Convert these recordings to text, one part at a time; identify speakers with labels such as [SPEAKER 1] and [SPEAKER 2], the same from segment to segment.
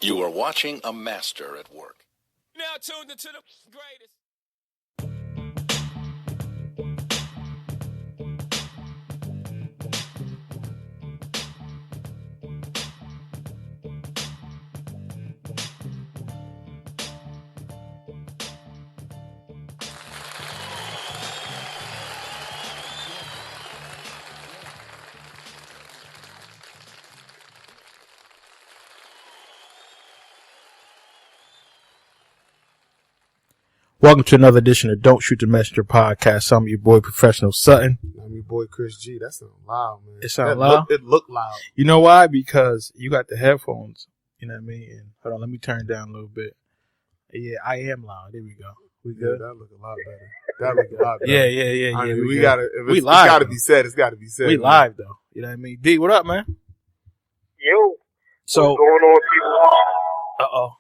[SPEAKER 1] You are watching a master at work.
[SPEAKER 2] Now tuned into the greatest.
[SPEAKER 3] Welcome to another edition of Don't Shoot the Messenger podcast. I'm your boy, Professional Sutton.
[SPEAKER 4] I'm your boy, Chris G. That sounds loud, man.
[SPEAKER 3] It sounds loud?
[SPEAKER 4] It looked loud.
[SPEAKER 3] You know why? Because you got the headphones. You know what I mean? And hold on, let me turn it down a little bit. Yeah, I am loud. There we go. We good?
[SPEAKER 4] Yeah, that look a lot better. That look a lot better.
[SPEAKER 3] Yeah.
[SPEAKER 4] I mean,
[SPEAKER 3] we
[SPEAKER 4] gotta.
[SPEAKER 3] We
[SPEAKER 4] it's
[SPEAKER 3] live.
[SPEAKER 4] gotta be said. It's gotta be said.
[SPEAKER 3] We
[SPEAKER 4] man.
[SPEAKER 3] live though. You know what I mean? D, what up, man?
[SPEAKER 5] Yo.
[SPEAKER 3] So,
[SPEAKER 5] what's going on, people?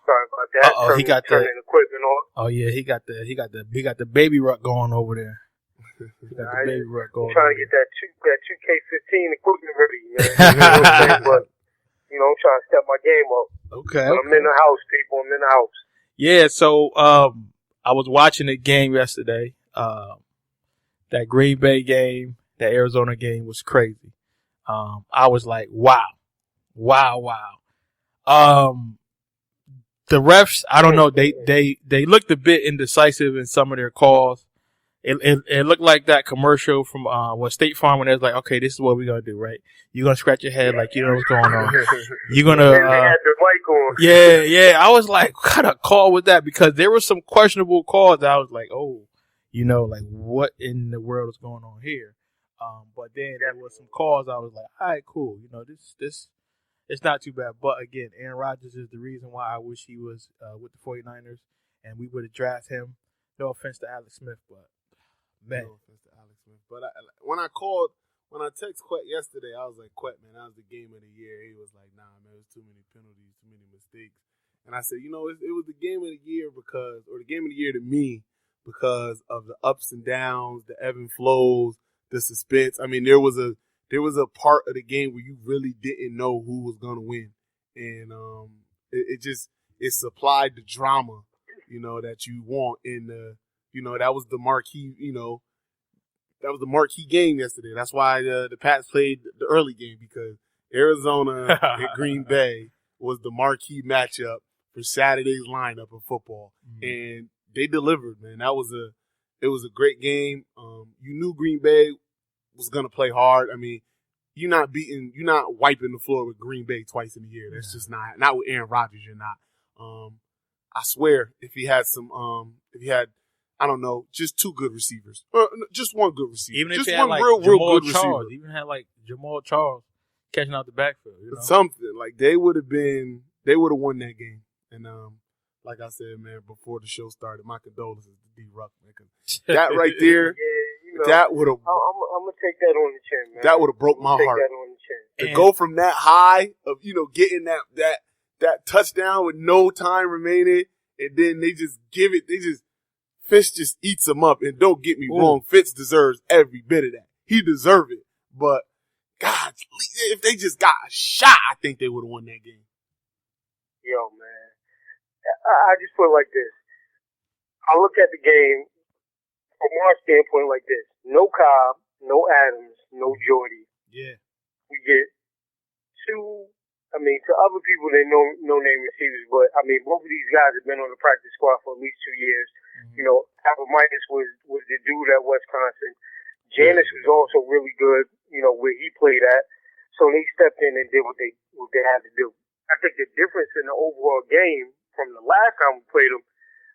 [SPEAKER 5] Sorry about that.
[SPEAKER 3] He got
[SPEAKER 5] turning equipment on.
[SPEAKER 3] Oh yeah, he got the baby ruck going over there. He got the baby ruck going.
[SPEAKER 5] I'm trying to get that 2K15 equipment ready, man. You know what I'm saying? But I'm trying to step my game up.
[SPEAKER 3] Okay.
[SPEAKER 5] But I'm in the house, people. I'm in the house.
[SPEAKER 3] Yeah. So I was watching the game yesterday. That Green Bay game, that Arizona game was crazy. I was like, wow. The refs, I don't know, they looked a bit indecisive in some of their calls. It looked like that commercial from State Farm when it was like, okay, this is what we're gonna do, right? You're gonna scratch your head like you know what's going on. You're gonna
[SPEAKER 5] they had the mic on.
[SPEAKER 3] Yeah. I was like, what kind of call was that? Because there were some questionable calls that I was like, oh, like what in the world is going on here? But then there was some calls I was like, all right, cool. This it's not too bad. But again, Aaron Rodgers is the reason why I wish he was with the 49ers and we would have drafted him. No offense to Alex Smith, but man.
[SPEAKER 4] No offense to Alex Smith. But when I text Quet yesterday, I was like, Quet, man, that was the game of the year. He was like, nah, man, there's too many penalties, too many mistakes. And I said, it was the game of the year the game of the year to me because of the ups and downs, the ebb and flows, the suspense. I mean, there was a part of the game where you really didn't know who was going to win. And it supplied the drama, that you want in that was the marquee, that was the marquee game yesterday. That's why the Pats played the early game because Arizona and Green Bay was the marquee matchup for Saturday's lineup of football. Mm-hmm. And they delivered, man. It was a great game. You knew Green Bay was going to play hard. I mean, you're not wiping the floor with Green Bay twice in a year. That's just not with Aaron Rodgers. You're not. I swear, if he had I don't know, just two good receivers, just one good receiver,
[SPEAKER 3] even if
[SPEAKER 4] just
[SPEAKER 3] he had
[SPEAKER 4] one
[SPEAKER 3] like
[SPEAKER 4] real good
[SPEAKER 3] Charles,
[SPEAKER 4] receiver,
[SPEAKER 3] even had like Jamal Charles catching out the backfield,
[SPEAKER 4] something like they would have won that game. And like I said, man, before the show started, my condolences to D. Ruck, man. That right there. That would have.
[SPEAKER 5] I'm gonna take that on the chin, man.
[SPEAKER 4] That would have broke my heart.
[SPEAKER 5] Take that on the chin.
[SPEAKER 4] To go from that high of getting that touchdown with no time remaining, and then they just give it. Fitz just eats him up. And don't get me wrong, Fitz deserves every bit of that. He deserved it. But God, if they just got a shot, I think they would have won that game.
[SPEAKER 5] Yo, man, I just put it like this. I look at the game from our standpoint like this. No Cobb, no Adams, no Jordy.
[SPEAKER 3] Yeah.
[SPEAKER 5] We get to other people they no name receivers, but both of these guys have been on the practice squad for at least 2 years. Mm-hmm. Alphamaitis was the dude at Wisconsin. Janis was also really good, where he played at. So they stepped in and did what they had to do. I think the difference in the overall game from the last time we played them,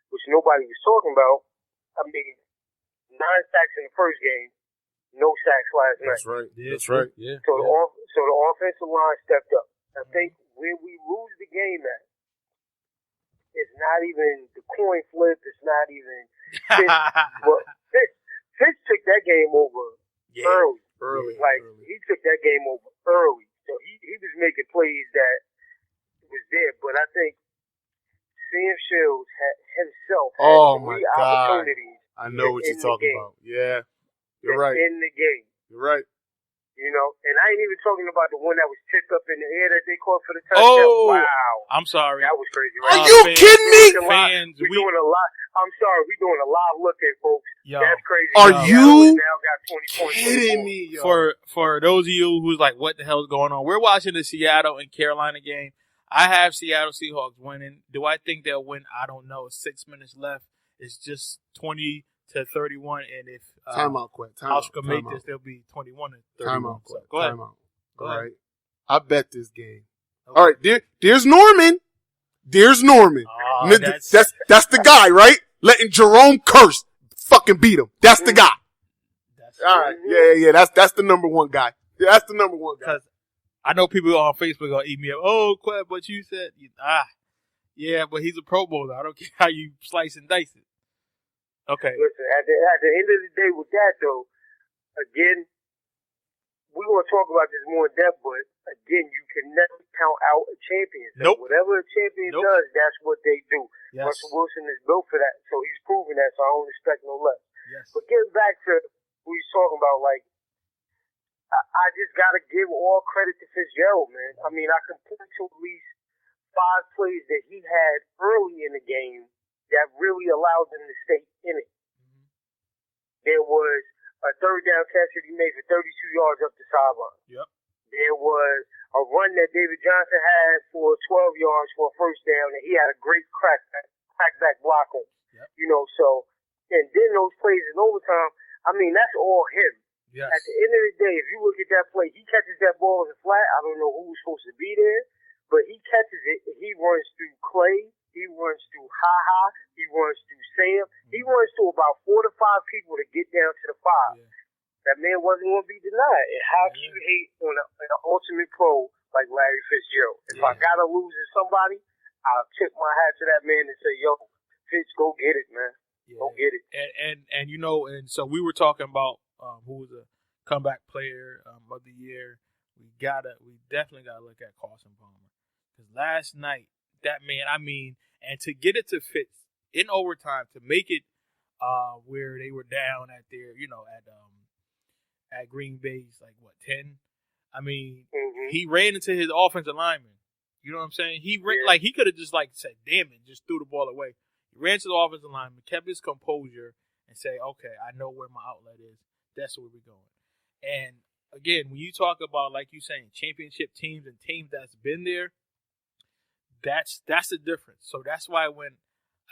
[SPEAKER 5] which nobody was talking about, 9 sacks in the first game, no sacks last night.
[SPEAKER 4] That's right. Yeah, that's right. Yeah.
[SPEAKER 5] So the offensive line stepped up. I think where we lose the game at, it's not even the coin flip. It's not even Fitz took that game over early. He took that game over early. So he was making plays that was there. But I think Sam Shields himself had 3 opportunities.
[SPEAKER 4] I know what you're talking about. Yeah. You're right.
[SPEAKER 5] In the game.
[SPEAKER 4] You're right.
[SPEAKER 5] You know, and I ain't even talking about the one that was tipped up in the air that they caught for the touchdown.
[SPEAKER 3] Oh,
[SPEAKER 5] wow.
[SPEAKER 3] I'm sorry.
[SPEAKER 5] That was crazy,
[SPEAKER 4] Are
[SPEAKER 5] right?
[SPEAKER 4] you
[SPEAKER 3] fans,
[SPEAKER 4] kidding me?
[SPEAKER 3] Fans,
[SPEAKER 5] We're doing a lot. I'm sorry, we're doing a live look at folks.
[SPEAKER 3] yo,
[SPEAKER 5] That's crazy.
[SPEAKER 4] Are
[SPEAKER 5] Seattle
[SPEAKER 4] you
[SPEAKER 5] now got 20 points.
[SPEAKER 4] kidding me, yo?
[SPEAKER 3] for those of you who's like, what the hell is going on? We're watching the Seattle and Carolina game. I have Seattle Seahawks winning. Do I think they'll win? I don't know. 6 minutes left. It's just 20-31, and if
[SPEAKER 4] Timeout, quick.
[SPEAKER 3] House can make
[SPEAKER 4] Timeout.
[SPEAKER 3] this, they'll be 21-31.
[SPEAKER 4] Timeout,
[SPEAKER 3] So,
[SPEAKER 4] quick.
[SPEAKER 3] go ahead.
[SPEAKER 4] Timeout.
[SPEAKER 3] Go
[SPEAKER 4] All
[SPEAKER 3] ahead.
[SPEAKER 4] right. I bet this game.
[SPEAKER 3] Okay.
[SPEAKER 4] All right. There's Norman. There's Norman.
[SPEAKER 3] Oh,
[SPEAKER 4] That's the guy, right? Letting Jerome Curse fucking beat him. That's the guy.
[SPEAKER 3] that's
[SPEAKER 4] All right. Yeah. That's the number one guy. Yeah, that's the number one guy.
[SPEAKER 3] because I know people on Facebook gonna eat me up. Oh, Queb, but you said yeah, but he's a Pro Bowler. I don't care how you slice and dice it. Okay.
[SPEAKER 5] Listen, at the end of the day with that, though, again, we're going to talk about this more in depth, but again, you can never count out a champion. So
[SPEAKER 3] Nope.
[SPEAKER 5] whatever a champion
[SPEAKER 3] Nope.
[SPEAKER 5] does, that's what they do.
[SPEAKER 3] Yes.
[SPEAKER 5] Russell Wilson is built for that, so he's proven that, so I don't expect no less.
[SPEAKER 3] Yes.
[SPEAKER 5] But getting back to what he's talking about, like, I just got to give all credit to Fitzgerald, man. I mean, I can point to at least 5 plays that he had early in the game that really allowed them to stay in it. There was a third down catch that he made for 32 yards up the sideline.
[SPEAKER 3] Yep.
[SPEAKER 5] There was a run that David Johnson had for 12 yards for a first down, and he had a great crackback block on.
[SPEAKER 3] Yep.
[SPEAKER 5] You know, so, and then those plays in overtime, I mean, that's all him.
[SPEAKER 3] Yes.
[SPEAKER 5] At the end of the day, if you look at that play, he catches that ball in the flat. I don't know who was supposed to be there, but he catches it, and he runs through Clay. He runs through Ha-Ha. He runs through Sam. He runs through about 4 to 5 people to get down to the 5.
[SPEAKER 3] Yeah.
[SPEAKER 5] That man wasn't going to be denied. And how can you hate on an ultimate pro like Larry Fitzgerald? If I got to lose to somebody, I'll tip my hat to that man and say, yo, Fitz, go get it, man.
[SPEAKER 3] Yeah.
[SPEAKER 5] Go get it.
[SPEAKER 3] And you know, and so we were talking about who was a comeback player of the year. We definitely gotta look at Carson Palmer, because last night that man, I mean, and to get it to Fitz in overtime, to make it where they were down at their, at Green Bay's like 10. I mean, he ran into his offensive lineman. You know what I'm saying? He ran, like he could have just like said, "Damn it," just threw the ball away. He ran to the offensive lineman, kept his composure, and say, "Okay, I know where my outlet is. That's where we're going." And again, when you talk about, like you saying, championship teams and teams that's been there, that's the difference. So that's why when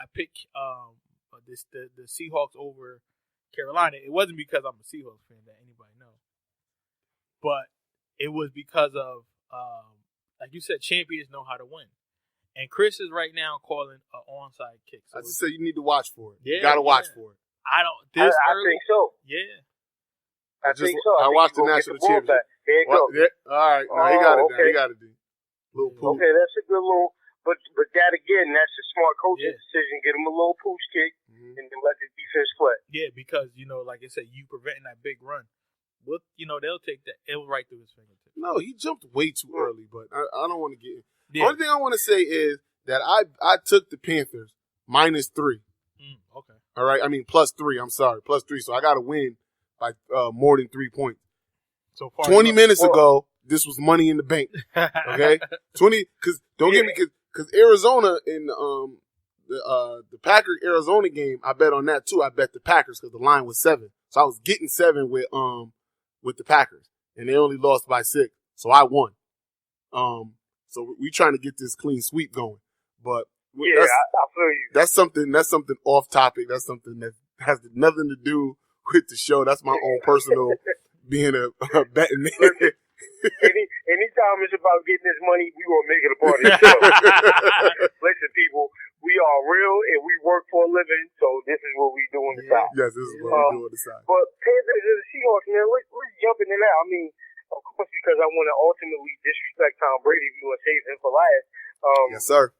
[SPEAKER 3] I pick the Seahawks over Carolina, it wasn't because I'm a Seahawks fan, that anybody knows, but it was because of like you said, champions know how to win. And Chris is right now calling an onside kick. So
[SPEAKER 4] I just said you need to watch for it.
[SPEAKER 3] Yeah,
[SPEAKER 4] you got to watch for it.
[SPEAKER 3] I don't.
[SPEAKER 5] I think so.
[SPEAKER 3] Yeah.
[SPEAKER 5] I think so.
[SPEAKER 4] I
[SPEAKER 5] think
[SPEAKER 4] watched the
[SPEAKER 5] he's gonna
[SPEAKER 4] national
[SPEAKER 5] get the ball
[SPEAKER 4] championship.
[SPEAKER 5] back. There you go.
[SPEAKER 4] All right. No, he got it
[SPEAKER 5] okay.
[SPEAKER 4] done. He got it done. Little poop.
[SPEAKER 5] Okay, that's a good little. But that again, that's a smart coaching
[SPEAKER 3] Yeah.
[SPEAKER 5] decision. Get him a little pooch kick and then let the defense play.
[SPEAKER 3] Yeah, because like I said, you preventing that big run. Well, they'll take that. It'll right through his fingertips.
[SPEAKER 4] No, he jumped way too early, but I don't want to get.
[SPEAKER 3] Yeah.
[SPEAKER 4] Only thing I want to say is that I took the Panthers -3.
[SPEAKER 3] Okay.
[SPEAKER 4] All right, I mean +3. I'm sorry, +3. So I got to win by more than 3 points.
[SPEAKER 3] So far,
[SPEAKER 4] 20 minutes ago, this was money in the bank. Okay, 20. Because don't get me, because Arizona in the Packers Arizona game, I bet on that too. I bet the Packers because the line was 7, so I was getting 7 with the Packers, and they only lost by 6, so I won. So we trying to get this clean sweep going, but
[SPEAKER 5] Yeah, I feel you.
[SPEAKER 4] that's something off topic. That's something that has nothing to do with the show. That's my own personal being a betting man.
[SPEAKER 5] Anytime it's about getting this money, we gonna make it a part of the show. Listen, people, we are real and we work for a living, so this is what we do on the side.
[SPEAKER 4] Yes, this is what we do on the side.
[SPEAKER 5] But Panthers and the Seahawks, man, let's jump into that. I mean, of course, because I want to ultimately disrespect Tom Brady, we want to save him for last.
[SPEAKER 4] Yes, sir.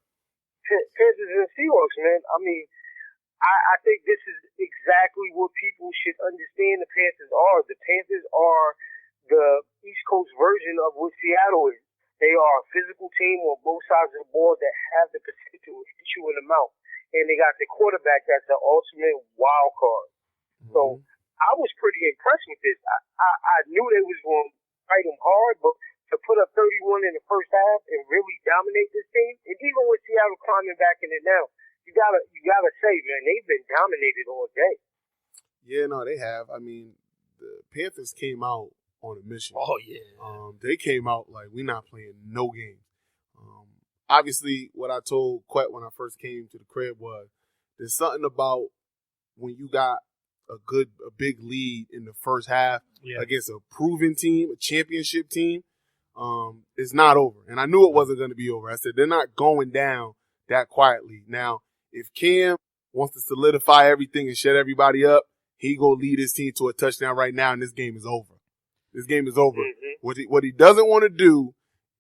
[SPEAKER 5] Panthers and Seahawks, man. I mean, I think this is exactly what people should understand the Panthers are. The Panthers are the East Coast version of what Seattle is. They are a physical team on both sides of the ball that have the potential to hit you in the mouth. And they got the quarterback that's the ultimate wild card. So I was pretty impressed with this. I knew they was going to fight them hard, but to put up 31 in the first half and really dominate this team, and even with Seattle climbing back in it now, you gotta say, man, they've been dominated all day.
[SPEAKER 4] Yeah, no, they have. I mean, the Panthers came out on a mission.
[SPEAKER 3] Oh, yeah.
[SPEAKER 4] They came out like, we're not playing no games. Obviously, what I told Quet when I first came to the crib was there's something about when you got a big lead in the first half against a proven team, a championship team, it's not over. And I knew it wasn't going to be over. I said, they're not going down that quietly. Now, if Cam wants to solidify everything and shut everybody up, he go lead his team to a touchdown right now, and this game is over. This game is over.
[SPEAKER 5] Mm-hmm.
[SPEAKER 4] What he doesn't want to do,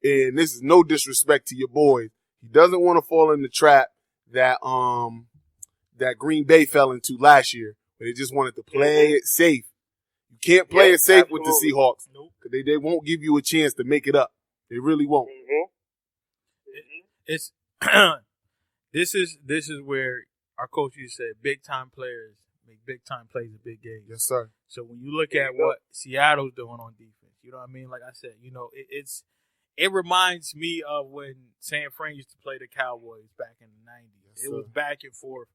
[SPEAKER 4] and this is no disrespect to your boys, he doesn't want to fall in the trap that that Green Bay fell into last year, where they just wanted to play it safe. You can't play it safe with the Seahawks.
[SPEAKER 3] Nope.
[SPEAKER 4] They won't give you a chance to make it up. They really won't.
[SPEAKER 3] It's this is where our coach used to say big time players make big time plays in big games.
[SPEAKER 4] Yes, sir.
[SPEAKER 3] So when you look at what Seattle's doing on defense, you know what I mean? Like I said, it reminds me of when San Fran used to play the Cowboys back in the 90s.
[SPEAKER 4] Yes,
[SPEAKER 3] it was
[SPEAKER 4] sir.
[SPEAKER 3] back and forth.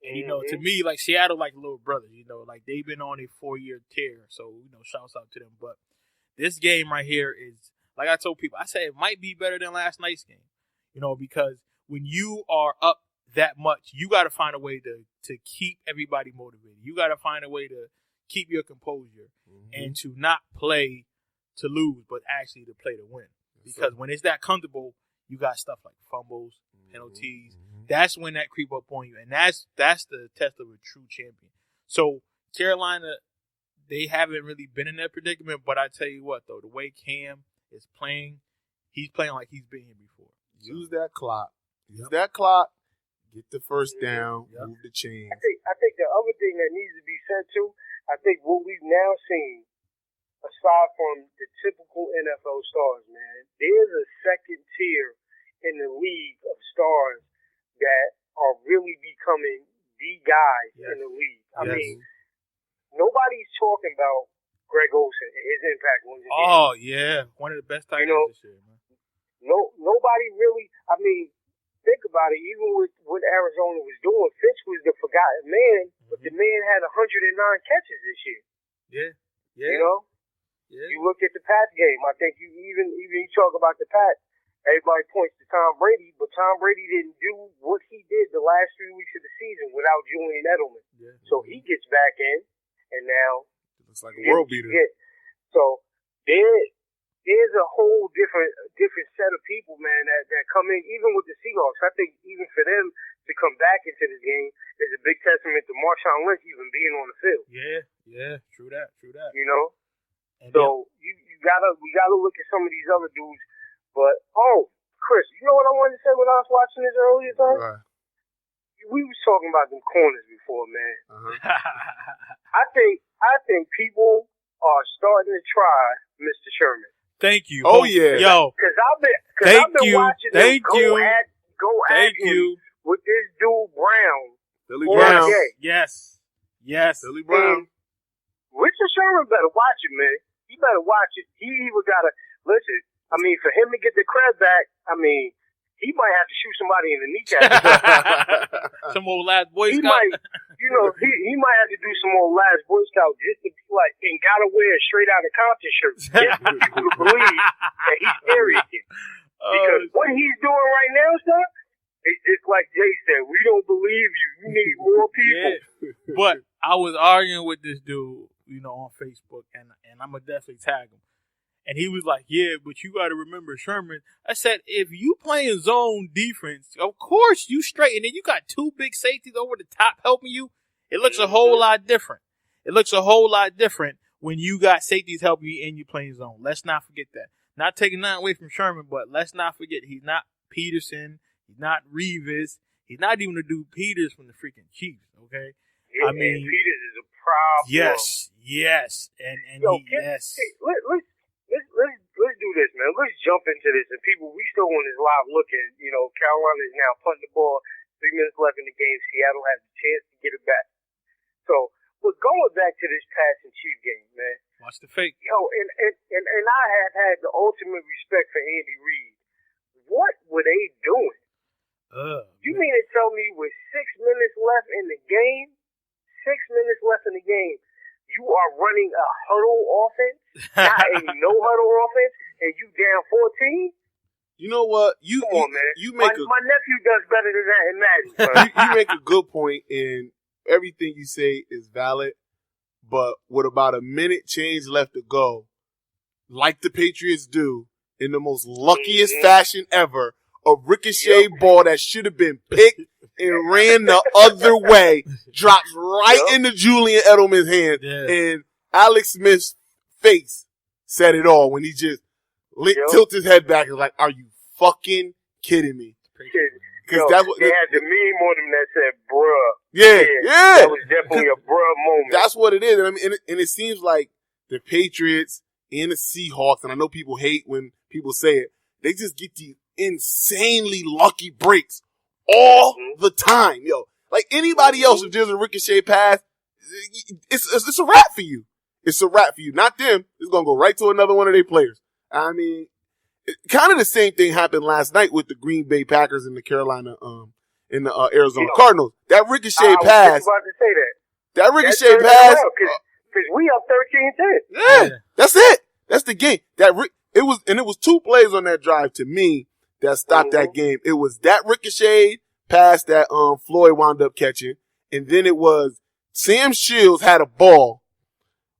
[SPEAKER 3] And, to me, like Seattle, like little brothers, like they've been on a 4-year tear. So, shouts out to them. But this game right here is, like I told people, I said it might be better than last night's game, because when you are up that much, you got to find a way to keep everybody motivated. You got to find a way to keep your composure and to not play to lose, but actually to play to win. Because when it's that comfortable, you got stuff like fumbles, penalties. That's when that creep up on you, and that's the test of a true champion. So Carolina, they haven't really been in that predicament, but I tell you what, though, the way Cam is playing, he's playing like he's been here before.
[SPEAKER 4] Use that clock. Get the first down. Move the chains.
[SPEAKER 5] I think the other thing that needs to be said too, I think what we've now seen, aside from the typical NFL stars, man, there's a second tier in the league of stars that are really becoming the guys in the league. I mean, nobody's talking about Greg Olsen and his impact on the game.
[SPEAKER 3] Oh, yeah. One of the best tight ends this year, man.
[SPEAKER 5] Nobody really, I mean, think about it, even with what Arizona was doing, Fitz was the forgotten man, but the man had 109 catches this year.
[SPEAKER 3] Yeah.
[SPEAKER 5] Yeah. You look at the Pats game, I think you even you talk about the Pats, everybody points to Tom Brady, but Tom Brady didn't do what he did the last 3 weeks of the season without Julian Edelman. Yeah. So he gets back in, and now
[SPEAKER 4] it looks like a world beater.
[SPEAKER 5] So there's a whole different set of people, man, that come in, even with the Seahawks. I think even for them to come back into this game is a big testament to Marshawn Lynch even being on the field.
[SPEAKER 3] Yeah, true that. And
[SPEAKER 5] so we gotta look at some of these other dudes. But Chris, you know what I wanted to say when I was watching this earlier, though?
[SPEAKER 4] Right.
[SPEAKER 5] We was talking about them corners before, man. I think people are starting to try Mr. Sherman.
[SPEAKER 3] Thank you.
[SPEAKER 4] Oh yeah.
[SPEAKER 3] Yo.
[SPEAKER 5] Because I've been watching them go at him with this dude Brown.
[SPEAKER 4] Billy Brown.
[SPEAKER 3] Yes.
[SPEAKER 4] Billy Brown.
[SPEAKER 5] Richard Sherman better watch it, man. He better watch it. He even gotta listen. I mean, for him to get the credit back, I mean, he might have to shoot somebody in the kneecap.
[SPEAKER 3] Some old last Boy Scout.
[SPEAKER 5] He might, he might have to do some old last Boy Scout just to be like, and gotta wear a straight out of Compton shirt just for people to believe that he's serious. Because what he's doing right now, son, it's just like Jay said, we don't believe you. You need more people.
[SPEAKER 3] Yeah. But I was arguing with this dude, on Facebook, and I'm gonna definitely tag him. And he was like, yeah, but you got to remember Sherman. I said, if you playing zone defense, of course you straight. And then you got 2 big safeties over the top helping you. It looks a whole lot different. It looks a whole lot different when you got safeties helping you and you playing zone. Let's not forget that. Not taking that away from Sherman, but let's not forget he's not Peterson. He's not Revis. He's not even the dude Peters from the freaking Chiefs, okay?
[SPEAKER 5] Yeah,
[SPEAKER 3] I mean,
[SPEAKER 5] Peters is a problem.
[SPEAKER 3] Yes. And
[SPEAKER 5] yes. Let's do this, man. Let's jump into this. And people, we still on this live looking. Carolina is now punting the ball. 3 minutes left in the game. Seattle has a chance to get it back. So, but going back to this Pats and Chiefs game, man,
[SPEAKER 3] Watch the fake.
[SPEAKER 5] Yo, and I have had the ultimate respect for Andy Reid. What were they doing? You mean to tell me with 6 minutes left in the game, you are running a huddle offense, not a no huddle offense, and you down 14?
[SPEAKER 4] You know what?
[SPEAKER 5] Come on, man.
[SPEAKER 4] You make
[SPEAKER 5] my nephew does better than that in Madden.
[SPEAKER 4] you make a good point, and everything you say is valid. But with about a minute change left to go, like the Patriots do, in the most luckiest fashion ever, a ricochet ball that should have been picked and ran the other way drops right into Julian Edelman's hand, and Alex Smith's face said it all when he just tilted his head back and was like, "Are you fucking kidding me?"
[SPEAKER 5] Because that's what they had the meme on him that said, "Bruh."
[SPEAKER 4] Yeah.
[SPEAKER 5] That was definitely a bruh moment.
[SPEAKER 4] That's what it is. And I mean, and it seems like the Patriots and the Seahawks, and I know people hate when people say it, they just get these insanely lucky breaks all the time. Yo, like anybody else, if there's a ricochet pass, it's a wrap for you. It's a wrap for you. Not them. It's going to go right to another one of their players. I mean, kind of the same thing happened last night with the Green Bay Packers and the Carolina, in the Arizona Cardinals. That ricochet pass. I was about to say that. That ricochet pass.
[SPEAKER 5] Because we up 13-10.
[SPEAKER 4] Yeah, that's it. That's the game. It was two plays on that drive to me that stopped that game. It was that ricochet pass that Floyd wound up catching, and then it was Sam Shields had a ball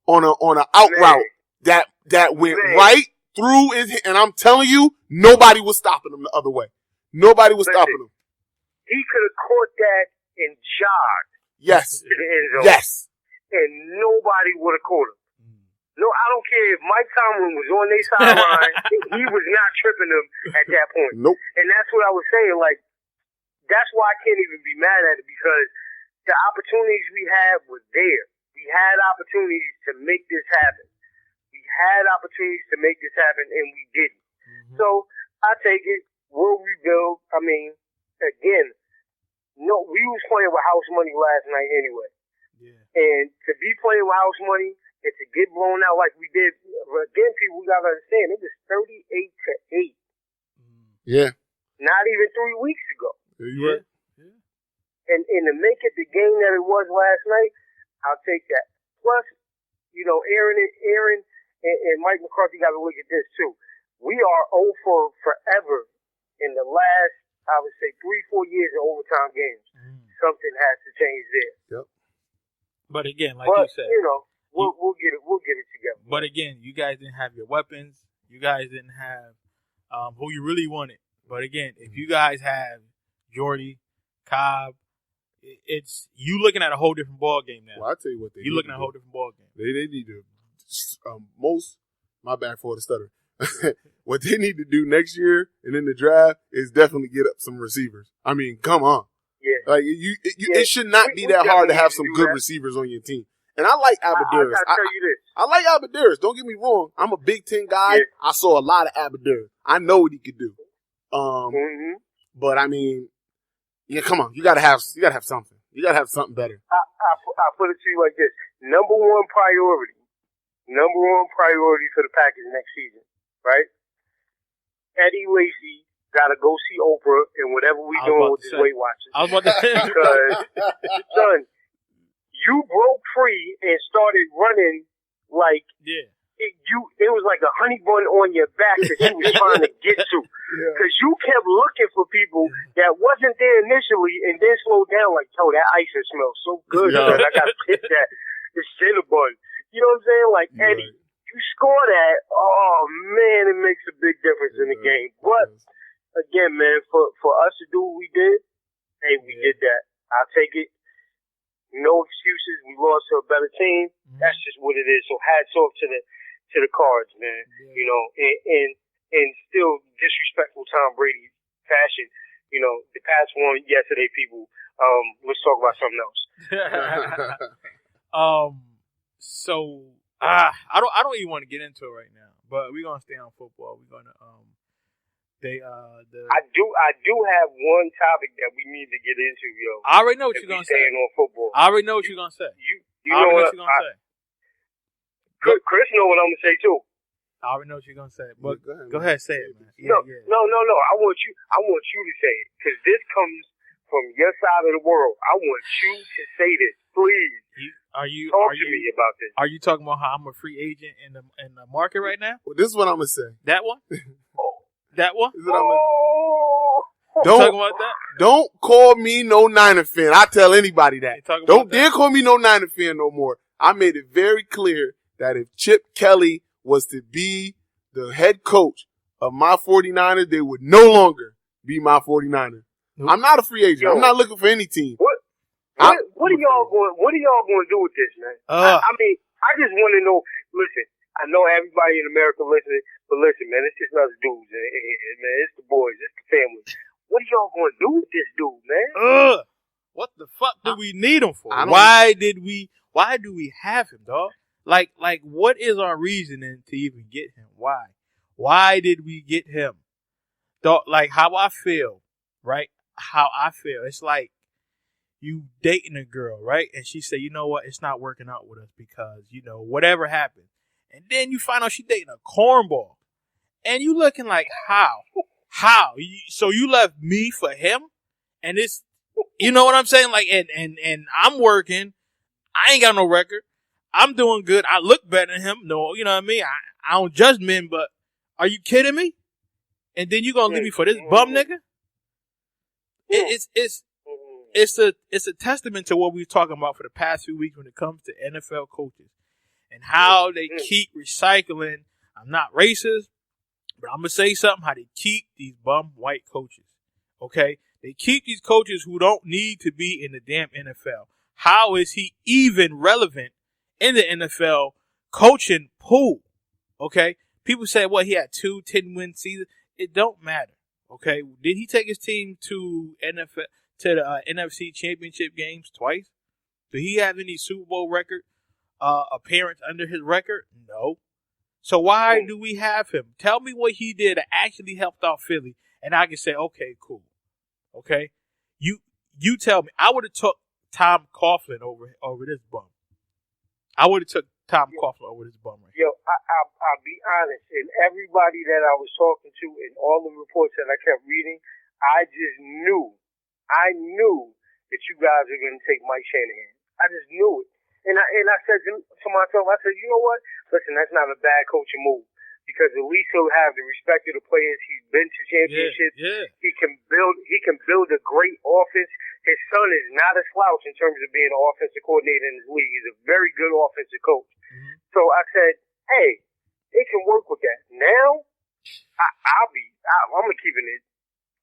[SPEAKER 4] on a out route that went right through his, and I'm telling you, nobody was stopping him the other way. Nobody was stopping him.
[SPEAKER 5] He could have caught that and jogged.
[SPEAKER 4] Yes.
[SPEAKER 5] To the end zone.
[SPEAKER 4] Yes.
[SPEAKER 5] And nobody would have caught him. No, I don't care if Mike Tomlin was on their sideline. He was not tripping them at that point.
[SPEAKER 4] Nope.
[SPEAKER 5] And that's what I was saying. Like, that's why I can't even be mad at it, because the opportunities we had were there. We had opportunities to make this happen. And we didn't. So I take it. We'll rebuild. I mean, again, no, we was playing with house money last night anyway. Yeah. And to be playing with house money and to get blown out like we did, again, people, we got to understand, it was 38-8.
[SPEAKER 4] Yeah.
[SPEAKER 5] Not even 3 weeks ago.
[SPEAKER 4] Yeah.
[SPEAKER 5] And to make it the game that it was last night, I'll take that. Plus, you know, Aaron and Mike McCarthy got to look at this too. We are 0 for forever in the last, I would say, 3-4 years of overtime games. Something has to change there.
[SPEAKER 4] Yep.
[SPEAKER 3] But again, you said,
[SPEAKER 5] you know, we'll get it together.
[SPEAKER 3] But again, you guys didn't have your weapons. You guys didn't have who you really wanted. But again, if you guys have Jordy, Cobb, it's you looking at a whole different ball game now.
[SPEAKER 4] Well, I tell you what,
[SPEAKER 3] you're looking at a whole different ball game.
[SPEAKER 4] They need to my bad for the stutter. What they need to do next year and in the draft is definitely get up some receivers. I mean, come on.
[SPEAKER 5] Yeah.
[SPEAKER 4] Like it should not be that hard to have some good receivers on your team. And I like Abadiris.
[SPEAKER 5] I'll tell you this.
[SPEAKER 4] I like Abadiris. Don't get me wrong. I'm a Big Ten guy. Yeah. I saw a lot of Abadiris. I know what he could do. But I mean, yeah, come on. You gotta have something. You gotta have something better.
[SPEAKER 5] I'll put it to you like this. Number one priority for the Packers next season, right? Eddie Lacy gotta go see Oprah and whatever we doing with this Weight Watchers.
[SPEAKER 3] I was about to say.
[SPEAKER 5] Because, son, you broke free and started running like it was like a honey bun on your back that you was trying to get to. Because you kept looking for people that wasn't there initially and then slowed down like, yo, that ice smells so good. I gotta pick that. The Cinnabon. You know what I'm saying? Like, Eddie, you score that, oh man, it makes a big difference in the game. But again, man, for us to do what we did, hey, we did that. I'll take it. No excuses. We lost to a better team. That's just what it is. So hats off to the Cards, man. You know, and still disrespectful Tom Brady fashion. You know, the Pats won yesterday, people. Let's talk about something else.
[SPEAKER 3] So I don't even want to get into it right now, but we're gonna stay on football. We're gonna I
[SPEAKER 5] do have one topic that we need to get into, yo.
[SPEAKER 3] I already know what you're gonna say.
[SPEAKER 5] On football.
[SPEAKER 3] I already know what you're gonna say.
[SPEAKER 5] You know what
[SPEAKER 3] you're gonna say.
[SPEAKER 5] Chris know what I'm gonna say too.
[SPEAKER 3] I already know what you're gonna say, but
[SPEAKER 4] Yeah,
[SPEAKER 3] go ahead, say it, man.
[SPEAKER 5] No. I want you to say it because this comes from your side of the world. I want you to say this, please.
[SPEAKER 3] Are you
[SPEAKER 5] Talk to me about this?
[SPEAKER 3] Are you talking about how I'm a free agent in the market right now?
[SPEAKER 4] Well, this is what I'm gonna say.
[SPEAKER 3] That one? That one?
[SPEAKER 4] This is what I'm gonna,
[SPEAKER 3] You talking about that?
[SPEAKER 4] don't call me no Niner fan. I tell anybody that.
[SPEAKER 3] You talking
[SPEAKER 4] Don't
[SPEAKER 3] about
[SPEAKER 4] dare
[SPEAKER 3] that?
[SPEAKER 4] call me no Niner fan no more. I made it very clear that if Chip Kelly was to be the head coach of my 49ers, they would no longer be my 49ers.
[SPEAKER 3] Nope.
[SPEAKER 4] I'm not a free agent.
[SPEAKER 5] Yo.
[SPEAKER 4] I'm not looking for any team.
[SPEAKER 5] What are y'all going to do with this, man? I mean, I just want to know. Listen, I know everybody in America listening, but listen, man, it's just us dudes, man. It's the boys, it's the family. What are y'all going to do with this dude, man?
[SPEAKER 3] What the fuck do we need him for?
[SPEAKER 4] I don't-
[SPEAKER 3] Why do we have him, dog? Like, what is our reasoning to even get him? Why? Why did we get him? Dog, like, how I feel, right? How I feel. It's like you dating a girl, right? And she say, you know what? It's not working out with us because, whatever happened. And then you find out she dating a cornball. And you looking like, how? How? So you left me for him? And it's, you know what I'm saying? Like, and I'm working. I ain't got no record. I'm doing good. I look better than him. No, you know what I mean? I don't judge men, but are you kidding me? And then you gonna leave me for this bum nigga? It's a testament to what we've talking about for the past few weeks when it comes to NFL coaches and how they keep recycling. I'm not racist, but I'm gonna say something. How they keep these bum white coaches. Okay, they keep these coaches who don't need to be in the damn NFL. How is he even relevant in the NFL coaching pool? Okay, people say, well, he had 2 10-win seasons. It don't matter. Okay, did he take his team to the NFC Championship games twice? Did he have any Super Bowl record appearance under his record? No. So why do we have him? Tell me what he did that actually helped out Philly, and I can say, okay, cool. Okay, you tell me. I would have took Tom Coughlin over this bum. I would have took Tom Coughlin over this bum right here.
[SPEAKER 5] Yo, I'll be honest, and everybody that I was talking to and all the reports that I kept reading, I just knew that you guys are going to take Mike Shanahan. I just knew it. And I said to myself, you know what? Listen, that's not a bad coaching move because at least he'll have the respect of the players. He's been to championships.
[SPEAKER 3] Yeah.
[SPEAKER 5] He can build a great offense. His son is not a slouch in terms of being an offensive coordinator in his league. He's a very good offensive coach.
[SPEAKER 3] Mm-hmm.
[SPEAKER 5] So I said, hey, they can work with that. Now, I'm gonna keep it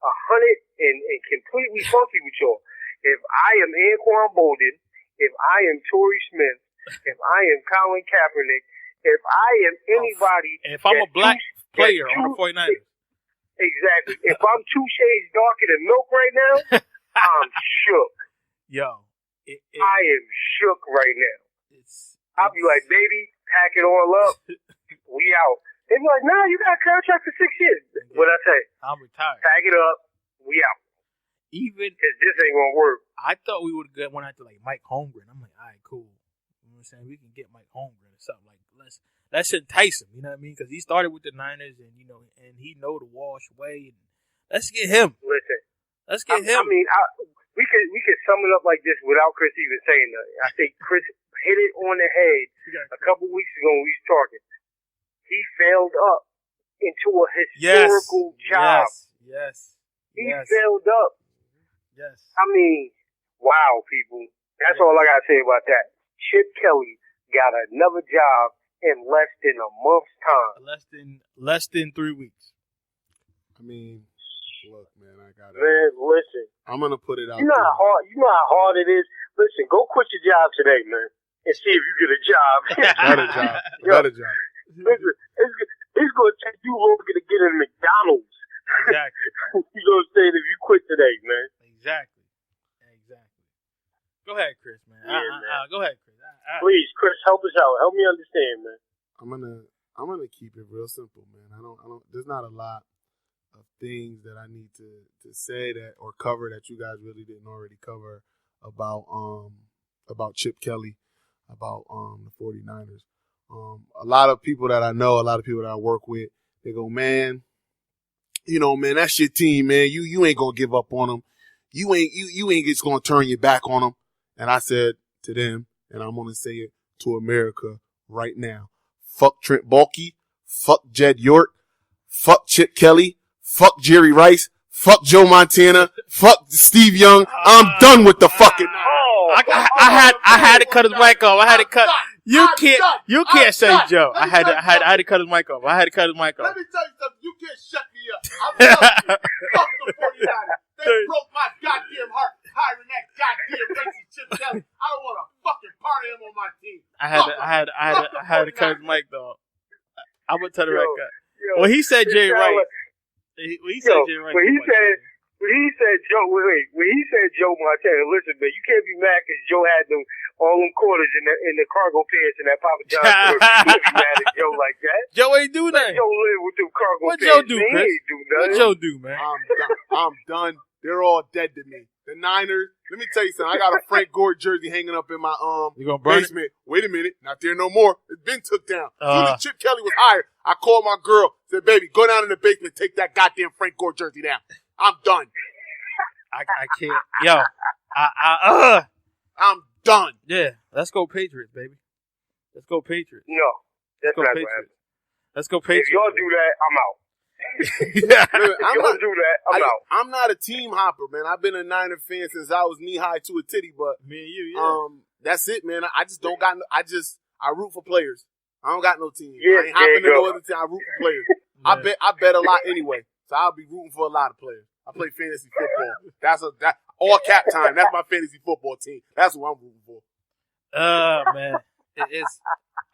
[SPEAKER 5] 100 and completely funky with y'all. If I am Anquan Bolden, if I am Torrey Smith, if I am Colin Kaepernick, if I am anybody,
[SPEAKER 3] and if I'm a black player on the 49ers,
[SPEAKER 5] exactly. If I'm 2 shades darker than milk right now, I'm shook.
[SPEAKER 3] Yo,
[SPEAKER 5] I am shook right now. I'll be like, baby, pack it all up. We out. They be like, nah, you got a contract for 6 years. What I say?
[SPEAKER 3] I'm retired.
[SPEAKER 5] Pack it up. We out.
[SPEAKER 3] Even
[SPEAKER 5] because this ain't gonna work.
[SPEAKER 3] I thought we would have went after like Mike Holmgren. I'm like, all right, cool. You know what I'm saying? We can get Mike Holmgren or something like let's entice him. You know what I mean? Because he started with the Niners, and and he know the Walsh way. And let's get him.
[SPEAKER 5] Listen,
[SPEAKER 3] let's get him.
[SPEAKER 5] I mean, we could sum it up like this without Chris even saying that. I think Chris hit it on the head a couple weeks ago when we was talking. He failed up into a historical job.
[SPEAKER 3] Yes.
[SPEAKER 5] He failed up.
[SPEAKER 3] Yes.
[SPEAKER 5] I mean, wow, people. That's all I got to say about that. Chip Kelly got another job in less than a month's time.
[SPEAKER 3] Less than 3 weeks.
[SPEAKER 4] I mean, look, man, I got it.
[SPEAKER 5] Man, listen.
[SPEAKER 4] I'm going to put it out
[SPEAKER 5] You know how hard it is? Listen, go quit your job today, man, and see if you get a job.
[SPEAKER 4] Better job.
[SPEAKER 5] Listen, it's going to take you longer to get in McDonald's.
[SPEAKER 3] Exactly.
[SPEAKER 5] You know what I'm saying? If you quit today, man.
[SPEAKER 3] Exactly. Go ahead, Chris, man. Go ahead, Chris.
[SPEAKER 5] Please, Chris, help us out. Help me understand, man.
[SPEAKER 4] I'm gonna keep it real simple, man. I don't. There's not a lot of things that I need to say that or cover that you guys really didn't already cover about Chip Kelly, about the 49ers. A lot of people that I know, a lot of people that I work with, they go, man, man, that's your team, man. You ain't gonna give up on them. You ain't just gonna turn your back on them. And I said to them, and I'm gonna say it to America right now: fuck Trent Baalke, fuck Jed York, fuck Chip Kelly, fuck Jerry Rice, fuck Joe Montana, fuck Steve Young. I'm done with the fucking.
[SPEAKER 3] I had to cut his mic off. I had to cut. You can't say Joe. I had to cut his mic off. I had to cut his mic off.
[SPEAKER 4] Let me tell you something. You can't shut me up. I'm telling you, fuck the 49ers. They broke my goddamn heart hiring that goddamn racist Chip Kelly. I don't want a fucking part of him on my team.
[SPEAKER 3] I had to cut his mic though. I'm gonna tell the right guy. Well, he said Jay Rice. When he said Joe Montana, listen, man, you can't be mad because Joe had all them quarters in the cargo pants and that Papa John store. You can't be mad at Joe like that. Joe ain't do that.
[SPEAKER 4] Joe live with them cargo
[SPEAKER 3] what
[SPEAKER 4] pants.
[SPEAKER 3] Joe do,
[SPEAKER 4] Chris? He ain't do nothing.
[SPEAKER 3] What Joe do, man?
[SPEAKER 4] I'm done. They're all dead to me. The Niners. Let me tell you something. I got a Frank Gore jersey hanging up in my
[SPEAKER 3] you gonna burn
[SPEAKER 4] basement. It? Wait a minute, not there no more. It's been took down. As soon as Chip Kelly was hired, I called my girl. Said, "Baby, go down in the basement, take that goddamn Frank Gore jersey down." I'm done.
[SPEAKER 3] I can't. Yo,
[SPEAKER 4] I'm done.
[SPEAKER 3] Yeah, let's go Patriots, baby. Let's go Patriots.
[SPEAKER 5] No, that's not going to happen.
[SPEAKER 3] Let's go Patriots.
[SPEAKER 5] If y'all do that, I'm out.
[SPEAKER 4] I'm not a team hopper, man. I've been a Niner fan since I was knee high to a titty, but
[SPEAKER 3] me and you, yeah.
[SPEAKER 4] That's it, man. I just don't got. I root for players. I don't got no team.
[SPEAKER 5] Yeah,
[SPEAKER 4] I ain't hopping to no other team. I root for players. I bet a lot anyway, so I'll be rooting for a lot of players. I play fantasy football. That's all cap time. That's my fantasy football team. That's what I'm rooting for.
[SPEAKER 3] Man,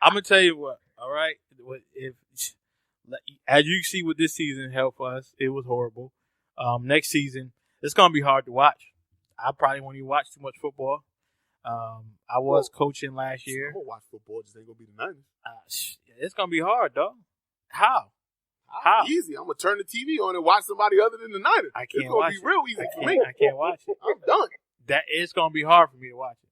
[SPEAKER 3] I'm gonna tell you what. All right, as you see what this season held for us, it was horrible. Next season, it's gonna be hard to watch. I probably won't even watch too much football. I was coaching last year.
[SPEAKER 4] I'm gonna watch football. Just ain't gonna be the Niners.
[SPEAKER 3] It's gonna be hard, though. How?
[SPEAKER 4] Easy. I'm gonna turn the TV on and watch somebody other than the Niners.
[SPEAKER 3] I can't
[SPEAKER 4] It's gonna
[SPEAKER 3] watch
[SPEAKER 4] be
[SPEAKER 3] it.
[SPEAKER 4] real easy for me.
[SPEAKER 3] I can't watch it.
[SPEAKER 4] I'm done.
[SPEAKER 3] It's gonna be hard for me to watch it.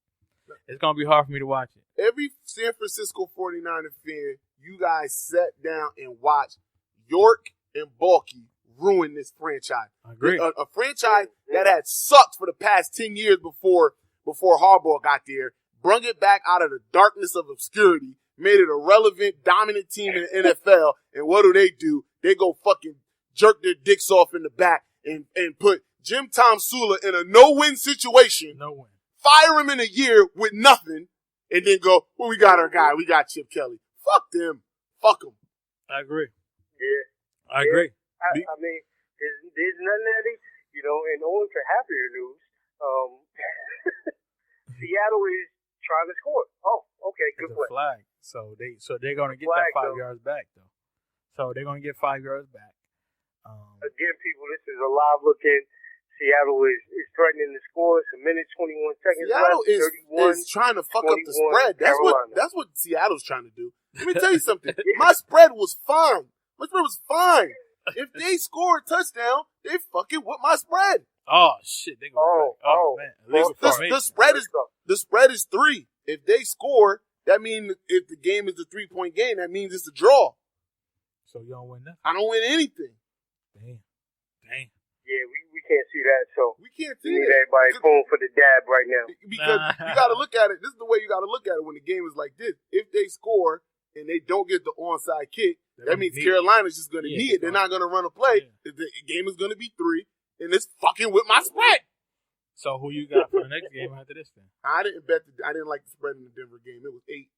[SPEAKER 3] It's gonna be hard for me to watch it.
[SPEAKER 4] Every San Francisco 49er fan, you guys sat down and watched York and Baalke ruin this franchise.
[SPEAKER 3] I agree.
[SPEAKER 4] A franchise that had sucked for the past 10 years before Harbaugh got there, brung it back out of the darkness of obscurity, made it a relevant, dominant team in the NFL, and what do? They go fucking jerk their dicks off in the back and put Jim Tom Sula in a no-win situation.
[SPEAKER 3] No win.
[SPEAKER 4] Fire him in a year with nothing, and then go, well, we got our guy. We got Chip Kelly. Fuck them. Fuck them.
[SPEAKER 3] I agree.
[SPEAKER 5] Yeah.
[SPEAKER 3] I agree.
[SPEAKER 5] I mean, there's nothing that and only for happier news, Seattle is trying to score. Oh, okay, good
[SPEAKER 3] It's a
[SPEAKER 5] play.
[SPEAKER 3] flag. So they're gonna get that 5 yards back though. So they're gonna get 5 yards back.
[SPEAKER 5] Again, people, this is a live look in. Seattle is threatening to score. It's a minute, 21 seconds
[SPEAKER 4] Seattle
[SPEAKER 5] left.
[SPEAKER 4] is trying to fuck up the spread.
[SPEAKER 5] Carolina.
[SPEAKER 4] That's what Seattle's trying to do. Let me tell you something. My spread was fine. If they score a touchdown, they fucking with my spread.
[SPEAKER 3] Oh shit! They go. Man.
[SPEAKER 4] The spread is 3. If they score, that means if the game is a 3-point game, that means it's a draw.
[SPEAKER 3] So you don't win nothing.
[SPEAKER 4] I don't win anything.
[SPEAKER 3] Damn.
[SPEAKER 5] Yeah, we can't see that. So
[SPEAKER 4] We can't
[SPEAKER 5] we
[SPEAKER 4] see
[SPEAKER 5] need
[SPEAKER 4] it.
[SPEAKER 5] everybody pulling for the dab right now.
[SPEAKER 4] Because you got to look at it. This is the way you got to look at it when the game is like this. If they score and they don't get the onside kick, that means Carolina's just going to knee it. They're not going to run a play.
[SPEAKER 3] Yeah.
[SPEAKER 4] The game is going to be 3, and it's fucking with my spread.
[SPEAKER 3] So who you got for the next game after this then?
[SPEAKER 4] I didn't like the spread in the Denver game. It was 8,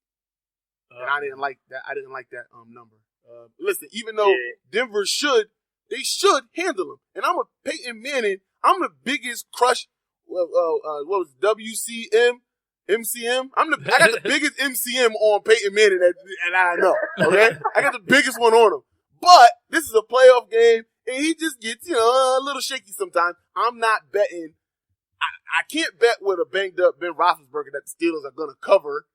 [SPEAKER 4] and I didn't like that. I didn't like that number. Listen, even though Denver they should handle them. And I'm a Peyton Manning. I'm the biggest crush. What was it, WCM? MCM? I got the biggest MCM on Peyton Manning that I know. Okay? I got the biggest one on him. But this is a playoff game, and he just gets, a little shaky sometimes. I'm not betting. I can't bet with a banged up Ben Roethlisberger that the Steelers are going to cover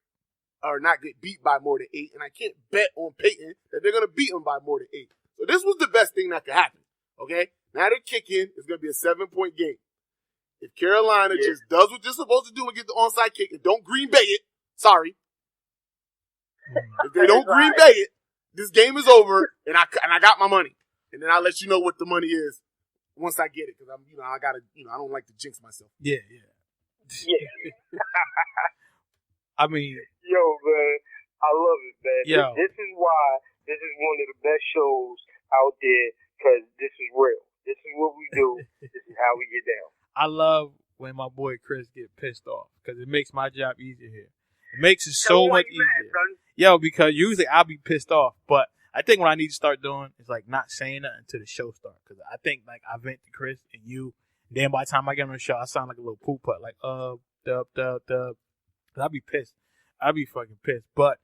[SPEAKER 4] or not get beat by more than 8. And I can't bet on Peyton that they're going to beat him by more than 8. So this was the best thing that could happen. Okay? Now they're kicking. It's going to be a 7-point game. If Carolina just does what you're supposed to do and get the onside kick and don't Green Bay it, sorry, If they don't Green Bay it, this game is over, and I got my money. And then I'll let you know what the money is once I get it, because I gotta, I don't like to jinx myself.
[SPEAKER 3] Yeah.
[SPEAKER 5] Yeah.
[SPEAKER 3] I mean,
[SPEAKER 5] Yo, man, I love it, man.
[SPEAKER 3] Yo.
[SPEAKER 5] This is why this is one of the best shows out there, because this is real. This is what we do. This is how we get down.
[SPEAKER 3] I love when my boy Chris get pissed off because it makes my job easier here. It makes it so much easier. Yo, because usually I'll be pissed off, but I think what I need to start doing is like not saying nothing until the show starts. Because I think like I vent to Chris and you, and then by the time I get on the show, I sound like a little poop putt, like dub. Cause I'll be pissed. I'll be fucking pissed. But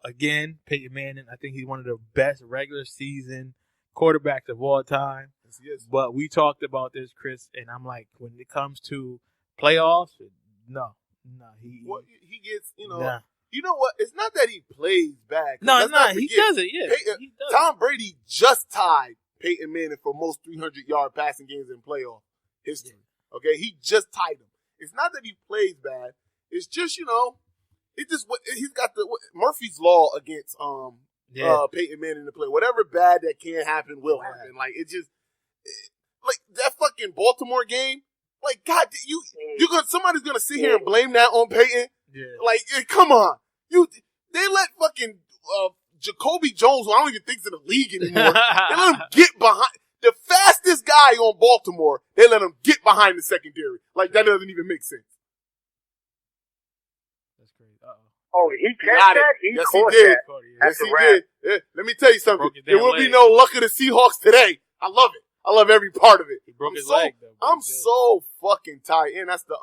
[SPEAKER 3] again, Peyton Manning, I think he's one of the best regular season quarterbacks of all time.
[SPEAKER 4] Yes, he is.
[SPEAKER 3] But we talked about this, Chris, and I'm like, when it comes to playoffs, no,
[SPEAKER 4] he gets,
[SPEAKER 3] nah.
[SPEAKER 4] You know what? It's not that he plays bad.
[SPEAKER 3] No,
[SPEAKER 4] let's not
[SPEAKER 3] he
[SPEAKER 4] forget,
[SPEAKER 3] does it. Yeah, he does.
[SPEAKER 4] Tom Brady just tied Peyton Manning for most 300-yard passing games in playoff history. Okay, he just tied him. It's not that he plays bad. It's just it's just what he's got Murphy's law against Peyton Manning to play. Whatever bad that can happen will happen. Like like that fucking Baltimore game. Like God, somebody's gonna sit here and blame that on Peyton.
[SPEAKER 3] Yeah.
[SPEAKER 4] Like, come on. They let fucking Jacoby Jones, who I don't even think's in the league anymore, they let him get behind the fastest guy on Baltimore. They let him get behind the secondary. Like, that doesn't even make sense.
[SPEAKER 3] That's crazy. Uh-oh.
[SPEAKER 5] Oh, he catch that?
[SPEAKER 4] Yes, he
[SPEAKER 5] caught
[SPEAKER 4] did.
[SPEAKER 5] that.
[SPEAKER 4] Yes,
[SPEAKER 5] That's a
[SPEAKER 4] he
[SPEAKER 5] wrap.
[SPEAKER 4] did. Yeah. Let me tell you something.
[SPEAKER 3] Broke his
[SPEAKER 4] There
[SPEAKER 3] damn
[SPEAKER 4] will be
[SPEAKER 3] leg.
[SPEAKER 4] no luck of the Seahawks today. I love it. I love every part of it.
[SPEAKER 3] He broke his
[SPEAKER 4] so,
[SPEAKER 3] leg, though.
[SPEAKER 4] I'm so fucking tired. And that's the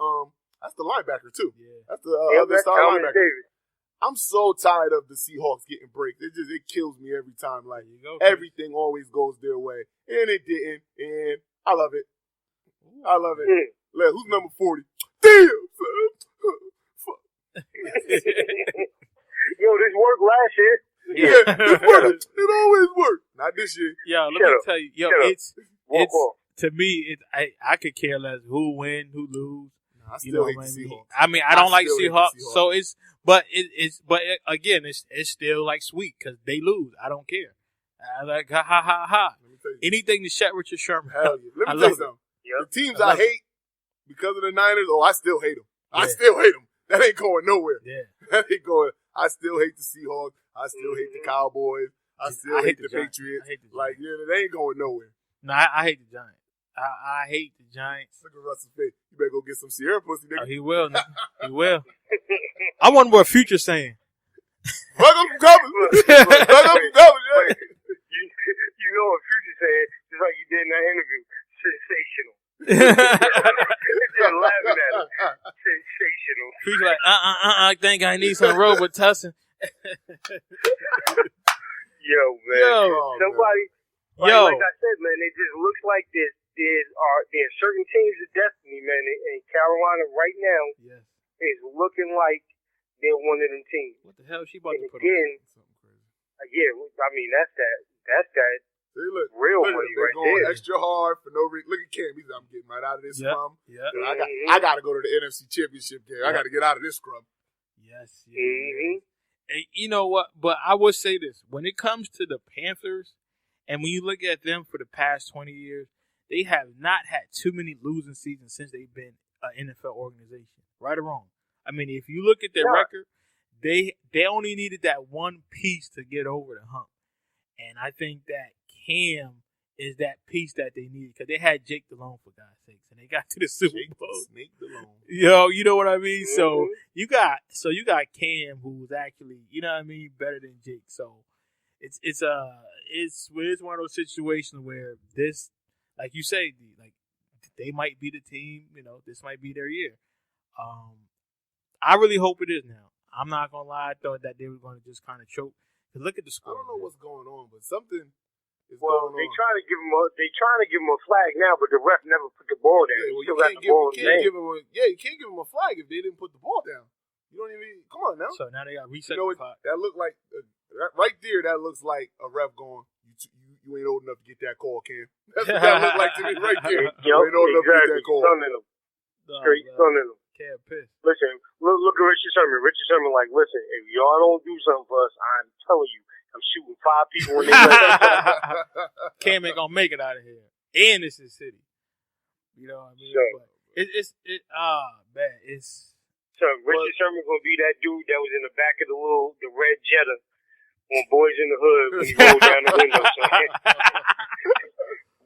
[SPEAKER 4] linebacker, too.
[SPEAKER 3] Yeah.
[SPEAKER 4] That's the other
[SPEAKER 5] that's
[SPEAKER 4] star
[SPEAKER 5] Thomas
[SPEAKER 4] linebacker.
[SPEAKER 5] Davis.
[SPEAKER 4] I'm so tired of the Seahawks getting breaks. It kills me every time. Like,
[SPEAKER 3] There you go, Chris.
[SPEAKER 4] everything always goes their way. And it didn't. And I love it. I love it.
[SPEAKER 5] Yeah.
[SPEAKER 4] Look, who's number 40? Damn, son. Fuck.
[SPEAKER 5] Yo, this worked last year.
[SPEAKER 4] Yeah, it worked. It always worked. Not this year.
[SPEAKER 3] Yo, let
[SPEAKER 5] Shut
[SPEAKER 3] me
[SPEAKER 5] up.
[SPEAKER 3] tell you. Yo,
[SPEAKER 5] Shut up. Walk
[SPEAKER 3] it's
[SPEAKER 5] off.
[SPEAKER 3] to me. I could care less who win, who lose.
[SPEAKER 4] Nah, I
[SPEAKER 3] You
[SPEAKER 4] still
[SPEAKER 3] know
[SPEAKER 4] hate
[SPEAKER 3] what I
[SPEAKER 4] the
[SPEAKER 3] mean?
[SPEAKER 4] Seahawks.
[SPEAKER 3] I mean, I don't like
[SPEAKER 4] still hate the
[SPEAKER 3] Seahawks,
[SPEAKER 4] Seahawks.
[SPEAKER 3] so again, it's still like sweet because they lose. I don't care. I like ha.
[SPEAKER 4] Let me tell you.
[SPEAKER 3] Anything to shut Richard Sherman.
[SPEAKER 4] Hell yeah. Let
[SPEAKER 3] I
[SPEAKER 4] me tell you
[SPEAKER 3] love it.
[SPEAKER 4] something.
[SPEAKER 5] Yep.
[SPEAKER 4] The teams
[SPEAKER 3] I
[SPEAKER 4] I
[SPEAKER 3] love it.
[SPEAKER 4] hate because of the Niners, I still hate them. I
[SPEAKER 3] Yeah.
[SPEAKER 4] still hate them. That ain't going nowhere.
[SPEAKER 3] Yeah,
[SPEAKER 4] That ain't going. I still hate the Seahawks. I still hate the Cowboys. I still hate the
[SPEAKER 3] Giants.
[SPEAKER 4] Patriots.
[SPEAKER 3] I hate the
[SPEAKER 4] Like,
[SPEAKER 3] Giants.
[SPEAKER 4] they ain't going nowhere.
[SPEAKER 3] No, I hate the Giants. I hate the Giants.
[SPEAKER 4] Look at Russell's face. You better go get some Sierra pussy,
[SPEAKER 3] Oh,
[SPEAKER 4] nigga.
[SPEAKER 3] he will. nigga. He will. I wonder what Future's saying.
[SPEAKER 4] Fuck up some covers. Fuck up some covers, yeah.
[SPEAKER 5] You know what Future said, just like you did in that interview. Sensational. Just laughing at him. Sensational.
[SPEAKER 3] He's like, I think I need some Robitussin.
[SPEAKER 5] Yo, man.
[SPEAKER 3] Yo.
[SPEAKER 5] Somebody,
[SPEAKER 3] Yo.
[SPEAKER 5] like I said, man, it just looks like there's certain teams of destiny, man. And Carolina right now
[SPEAKER 3] Yes.
[SPEAKER 5] is looking like they're one of them teams.
[SPEAKER 3] What the hell is she about
[SPEAKER 5] And
[SPEAKER 3] to put
[SPEAKER 5] again,
[SPEAKER 4] Something crazy.
[SPEAKER 5] yeah, I mean, that's that
[SPEAKER 4] See, look.
[SPEAKER 5] real
[SPEAKER 4] Look at
[SPEAKER 5] money
[SPEAKER 4] them. They're
[SPEAKER 5] right
[SPEAKER 4] going
[SPEAKER 5] there.
[SPEAKER 4] extra hard for no reason. Look at Cam. I'm getting right out of this
[SPEAKER 3] Yeah.
[SPEAKER 4] scrum.
[SPEAKER 3] Yeah.
[SPEAKER 4] I got to go to the NFC Championship game. I got to get out of this scrum.
[SPEAKER 3] Yes. yes.
[SPEAKER 5] Mm-hmm.
[SPEAKER 3] And you know what? But I would say this: when it comes to the Panthers, and when you look at them for the past 20 years, they have not had too many losing seasons since they've been an NFL organization. Right or wrong? I mean, if you look at their record, they only needed that one piece to get over the hump, and I think that Cam is that piece that they needed because they had Jake Delhomme for God's sakes, and they got to the Super Bowl.
[SPEAKER 4] Snake Delhomme.
[SPEAKER 3] Yo, you know what I mean? So
[SPEAKER 5] Mhm.
[SPEAKER 3] you got Cam, who's actually, you know what I mean, better than Jake. So it's one of those situations where this, like you say, like they might be the team. You know, this might be their year. I really hope it is now. I'm not gonna lie. I thought that they were gonna just kind of choke. 'Cause look at the
[SPEAKER 4] I
[SPEAKER 3] score.
[SPEAKER 4] don't know
[SPEAKER 3] man.
[SPEAKER 4] what's going on, but something is
[SPEAKER 5] Well,
[SPEAKER 4] going
[SPEAKER 5] they
[SPEAKER 4] on.
[SPEAKER 5] trying to give him a flag now, but the ref never put the ball down.
[SPEAKER 4] Yeah,
[SPEAKER 5] He
[SPEAKER 4] well,
[SPEAKER 5] still
[SPEAKER 4] you
[SPEAKER 5] got
[SPEAKER 4] can't
[SPEAKER 5] the ball in his hand.
[SPEAKER 4] you can't give him a flag if they didn't put the ball down. You don't even come on now.
[SPEAKER 3] So now they got reset
[SPEAKER 4] You know
[SPEAKER 3] the
[SPEAKER 4] what?
[SPEAKER 3] clock.
[SPEAKER 4] That look like right there. That looks like a ref going. You ain't old enough to get that call, Cam. That's what that look like to me right there.
[SPEAKER 5] Yo,
[SPEAKER 4] You ain't old enough to get
[SPEAKER 5] exactly.
[SPEAKER 4] that call.
[SPEAKER 5] Sunning him.
[SPEAKER 3] Oh,
[SPEAKER 5] Straight
[SPEAKER 3] man.
[SPEAKER 5] sunning him.
[SPEAKER 3] Kev pissed.
[SPEAKER 5] Listen, look at Richard Sherman. Richard Sherman, like, listen, if y'all don't do something for us, I'm telling you, I'm shooting 5 people when they let
[SPEAKER 3] Cam ain't gonna make it out of here. And it's his city. You know what I mean?
[SPEAKER 5] Sure.
[SPEAKER 3] But man, it's
[SPEAKER 5] So Richard Sherman gonna be that dude that was in the back of the red Jetta on Boys in the Hood when he rolled down the window. So,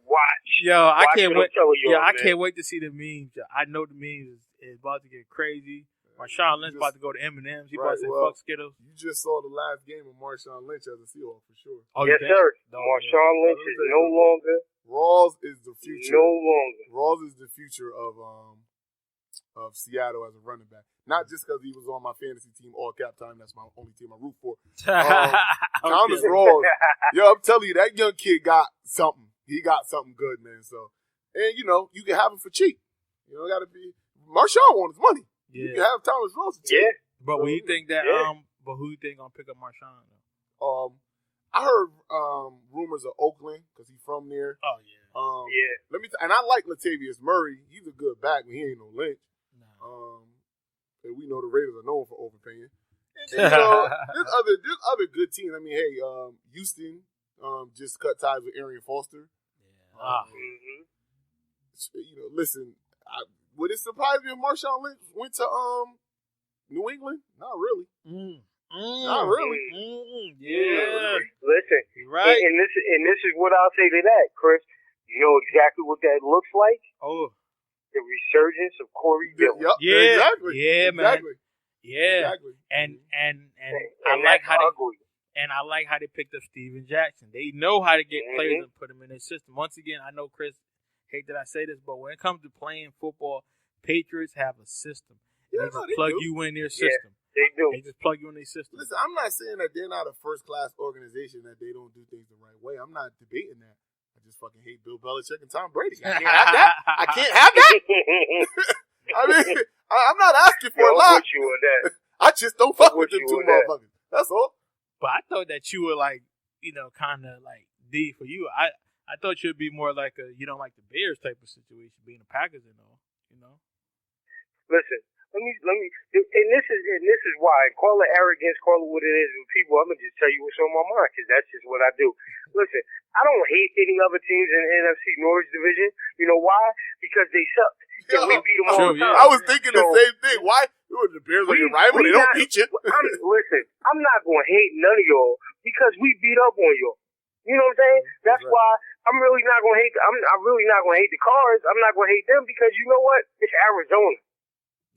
[SPEAKER 5] watch.
[SPEAKER 3] Yo, I
[SPEAKER 5] Watch
[SPEAKER 3] can't
[SPEAKER 5] what
[SPEAKER 3] wait.
[SPEAKER 5] I'm telling y'all,
[SPEAKER 3] Yeah, I
[SPEAKER 5] man.
[SPEAKER 3] can't wait to see the memes. I know the memes is about to get crazy. Marshawn Lynch about to go to M&M's. He about to say fuck Skittles.
[SPEAKER 4] You just saw the last game of Marshawn Lynch as a Seahawk for sure.
[SPEAKER 3] Oh, you
[SPEAKER 5] Yes,
[SPEAKER 3] think?
[SPEAKER 5] sir.
[SPEAKER 3] No,
[SPEAKER 5] Marshawn Lynch is no longer.
[SPEAKER 4] Rawls is the future.
[SPEAKER 5] No longer.
[SPEAKER 4] Rawls is the future of Seattle as a running back. Not just because he was on my fantasy team all cap time. That's my only team I root for. Thomas Rawls. Yo, I'm telling you, that young kid got something. He got something good, man. So, and you know, you can have him for cheap. You know, got to be. Marshawn wants his money.
[SPEAKER 3] Yeah.
[SPEAKER 4] You can have Thomas Rawls for cheap.
[SPEAKER 5] Yeah.
[SPEAKER 3] But when you think that,
[SPEAKER 5] Yeah.
[SPEAKER 3] but who you think gonna pick up Marshawn?
[SPEAKER 4] I heard rumors of Oakland because he's from there.
[SPEAKER 3] Oh yeah.
[SPEAKER 5] Yeah.
[SPEAKER 4] Let me and I like Latavius Murray. He's a good back, but he ain't no Lynch.
[SPEAKER 3] Nah.
[SPEAKER 4] And we know the Raiders are known for overpaying. And then, you know, there's other good teams. I mean, hey, Houston just cut ties with Arian Foster.
[SPEAKER 3] Yeah.
[SPEAKER 5] Mm-hmm.
[SPEAKER 4] You know, listen, would it surprise me if Marshawn Lynch went to New England? Not really. Not really.
[SPEAKER 3] Yeah.
[SPEAKER 5] Listen,
[SPEAKER 3] Right.
[SPEAKER 5] and this is what I'll say to that, Chris. You know exactly what that looks like?
[SPEAKER 3] Oh.
[SPEAKER 5] The resurgence of Corey Dillon.
[SPEAKER 4] Yep,
[SPEAKER 3] Yeah.
[SPEAKER 4] exactly.
[SPEAKER 3] Yeah, man.
[SPEAKER 4] Exactly.
[SPEAKER 3] Yeah.
[SPEAKER 4] Exactly.
[SPEAKER 3] And
[SPEAKER 5] And
[SPEAKER 3] I like
[SPEAKER 5] that's
[SPEAKER 3] how
[SPEAKER 5] ugly.
[SPEAKER 3] they picked up Steven Jackson. They know how to get
[SPEAKER 5] Mhm.
[SPEAKER 3] players and put them in their system. Once again, I know Chris hate that I say this, but when it comes to playing football, Patriots have a system.
[SPEAKER 4] Yeah,
[SPEAKER 3] They
[SPEAKER 4] no,
[SPEAKER 3] just
[SPEAKER 4] they
[SPEAKER 3] plug
[SPEAKER 4] do.
[SPEAKER 3] you in their system.
[SPEAKER 5] They do.
[SPEAKER 3] They just plug you in their system.
[SPEAKER 4] Listen, I'm not saying that they're not a first-class organization, that they don't do things the right way. I'm not debating that. I just fucking hate Bill Belichick and Tom Brady. I can't have that. I can't have that. I mean, I'm not asking for a
[SPEAKER 5] I'm
[SPEAKER 4] lot.
[SPEAKER 5] with you on that.
[SPEAKER 4] I just don't fuck
[SPEAKER 5] I'm
[SPEAKER 4] with
[SPEAKER 5] with
[SPEAKER 4] them
[SPEAKER 5] you
[SPEAKER 4] two
[SPEAKER 5] on that.
[SPEAKER 4] motherfuckers. That's all.
[SPEAKER 3] But I thought that you were like, you know, kind of like D for you. I thought you'd be more like a you don't like the Bears type of situation, being a Packers and all, you know.
[SPEAKER 5] Listen, let me, and this is why. Call it arrogance, call it what it is with people. I'm gonna just tell you what's on my mind because that's just what I do. Listen, I don't hate any other teams in the NFC North division. You know why? Because they suck. And we beat them all the time.
[SPEAKER 4] I was thinking the
[SPEAKER 5] So,
[SPEAKER 4] same thing. Why? The Bears are your rival. They don't beat you.
[SPEAKER 5] Listen, I'm not going to hate none of y'all because we beat up on y'all. You know what I'm saying? That's
[SPEAKER 4] right.
[SPEAKER 5] why I'm really not going to hate. I'm really not going to hate the Cards. I'm not going to hate them because you know what? It's Arizona.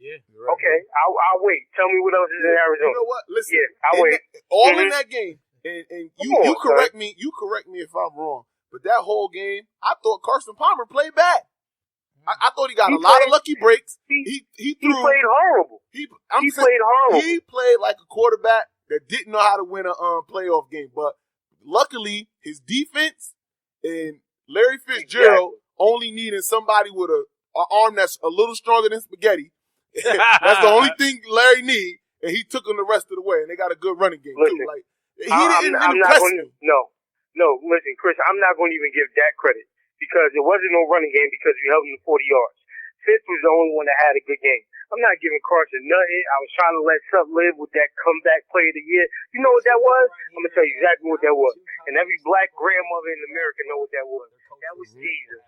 [SPEAKER 3] Yeah.
[SPEAKER 4] Right.
[SPEAKER 5] Okay, I'll wait. Tell me what else is in Arizona.
[SPEAKER 4] You know what? Listen,
[SPEAKER 5] Yeah, I'll wait.
[SPEAKER 4] In that game, and you
[SPEAKER 5] Come on,
[SPEAKER 4] correct me. You correct me if I'm wrong. But that whole game, I thought Carson Palmer played bad. I thought he got a lot of lucky breaks. He
[SPEAKER 5] He
[SPEAKER 4] threw.
[SPEAKER 5] played horrible.
[SPEAKER 4] He
[SPEAKER 5] Played horrible.
[SPEAKER 4] He played like a quarterback that didn't know how to win a playoff game. But luckily, his defense and Larry Fitzgerald only needed somebody with an arm that's a little stronger than spaghetti. That's the only thing Larry need, and he took him the rest of the way. And they got a good running game
[SPEAKER 5] Listen,
[SPEAKER 4] too. Like he
[SPEAKER 5] I'm
[SPEAKER 4] didn't
[SPEAKER 5] not
[SPEAKER 4] impress
[SPEAKER 5] going
[SPEAKER 4] me.
[SPEAKER 5] No, listen, Chris, I'm not going to even give Dak credit because it wasn't no running game because we held him to 40 yards. Fitz was the only one that had a good game. I'm not giving Carson nothing. I was trying to let something live with that comeback play of the year. You know what that was? I'm going to tell you exactly what that was. And every black grandmother in America know what that was. That was Jesus.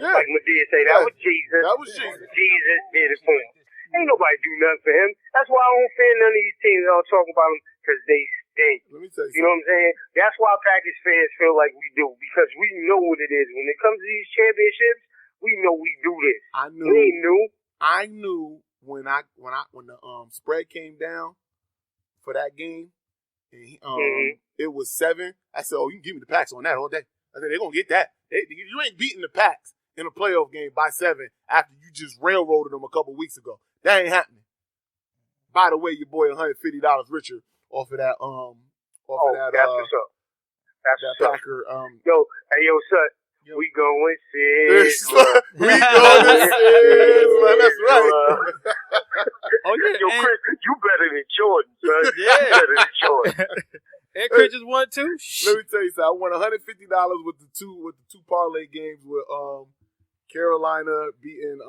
[SPEAKER 4] Yeah,
[SPEAKER 5] Like Medea say, that was Jesus.
[SPEAKER 4] That was Jesus.
[SPEAKER 5] Jesus did it for him. Ain't nobody do nothing for him. That's why I don't fan none of these teams that I'm talking about them because they stink.
[SPEAKER 4] let me tell you
[SPEAKER 5] You know
[SPEAKER 4] something.
[SPEAKER 5] what I'm saying? That's why Packers fans feel like we do because we know what it is. When it comes to these championships, we know we do this. We ain't new.
[SPEAKER 4] I knew when the spread came down for that game, and it was 7. I said, "Oh, you can give me the Packs on that all day." I said, "They're gonna get that. You ain't beating the Packs in a playoff game by 7 after you just railroaded them a couple weeks ago. That ain't happening." By the way, your boy $150 richer off of that
[SPEAKER 5] That's what's up. That's
[SPEAKER 4] that
[SPEAKER 5] what's up.
[SPEAKER 4] Packer
[SPEAKER 5] Yo, son, we going
[SPEAKER 4] Yes,
[SPEAKER 5] Sizzler.
[SPEAKER 4] we going to Sizzler. That's right.
[SPEAKER 3] Oh yeah.
[SPEAKER 5] Yo,
[SPEAKER 3] and,
[SPEAKER 5] Chris, you better than Jordan, son.
[SPEAKER 3] Yeah.
[SPEAKER 5] You better than Jordan.
[SPEAKER 3] and Chris just won too.
[SPEAKER 4] Let me tell you something. I won $150 with the two parlay games with Carolina beating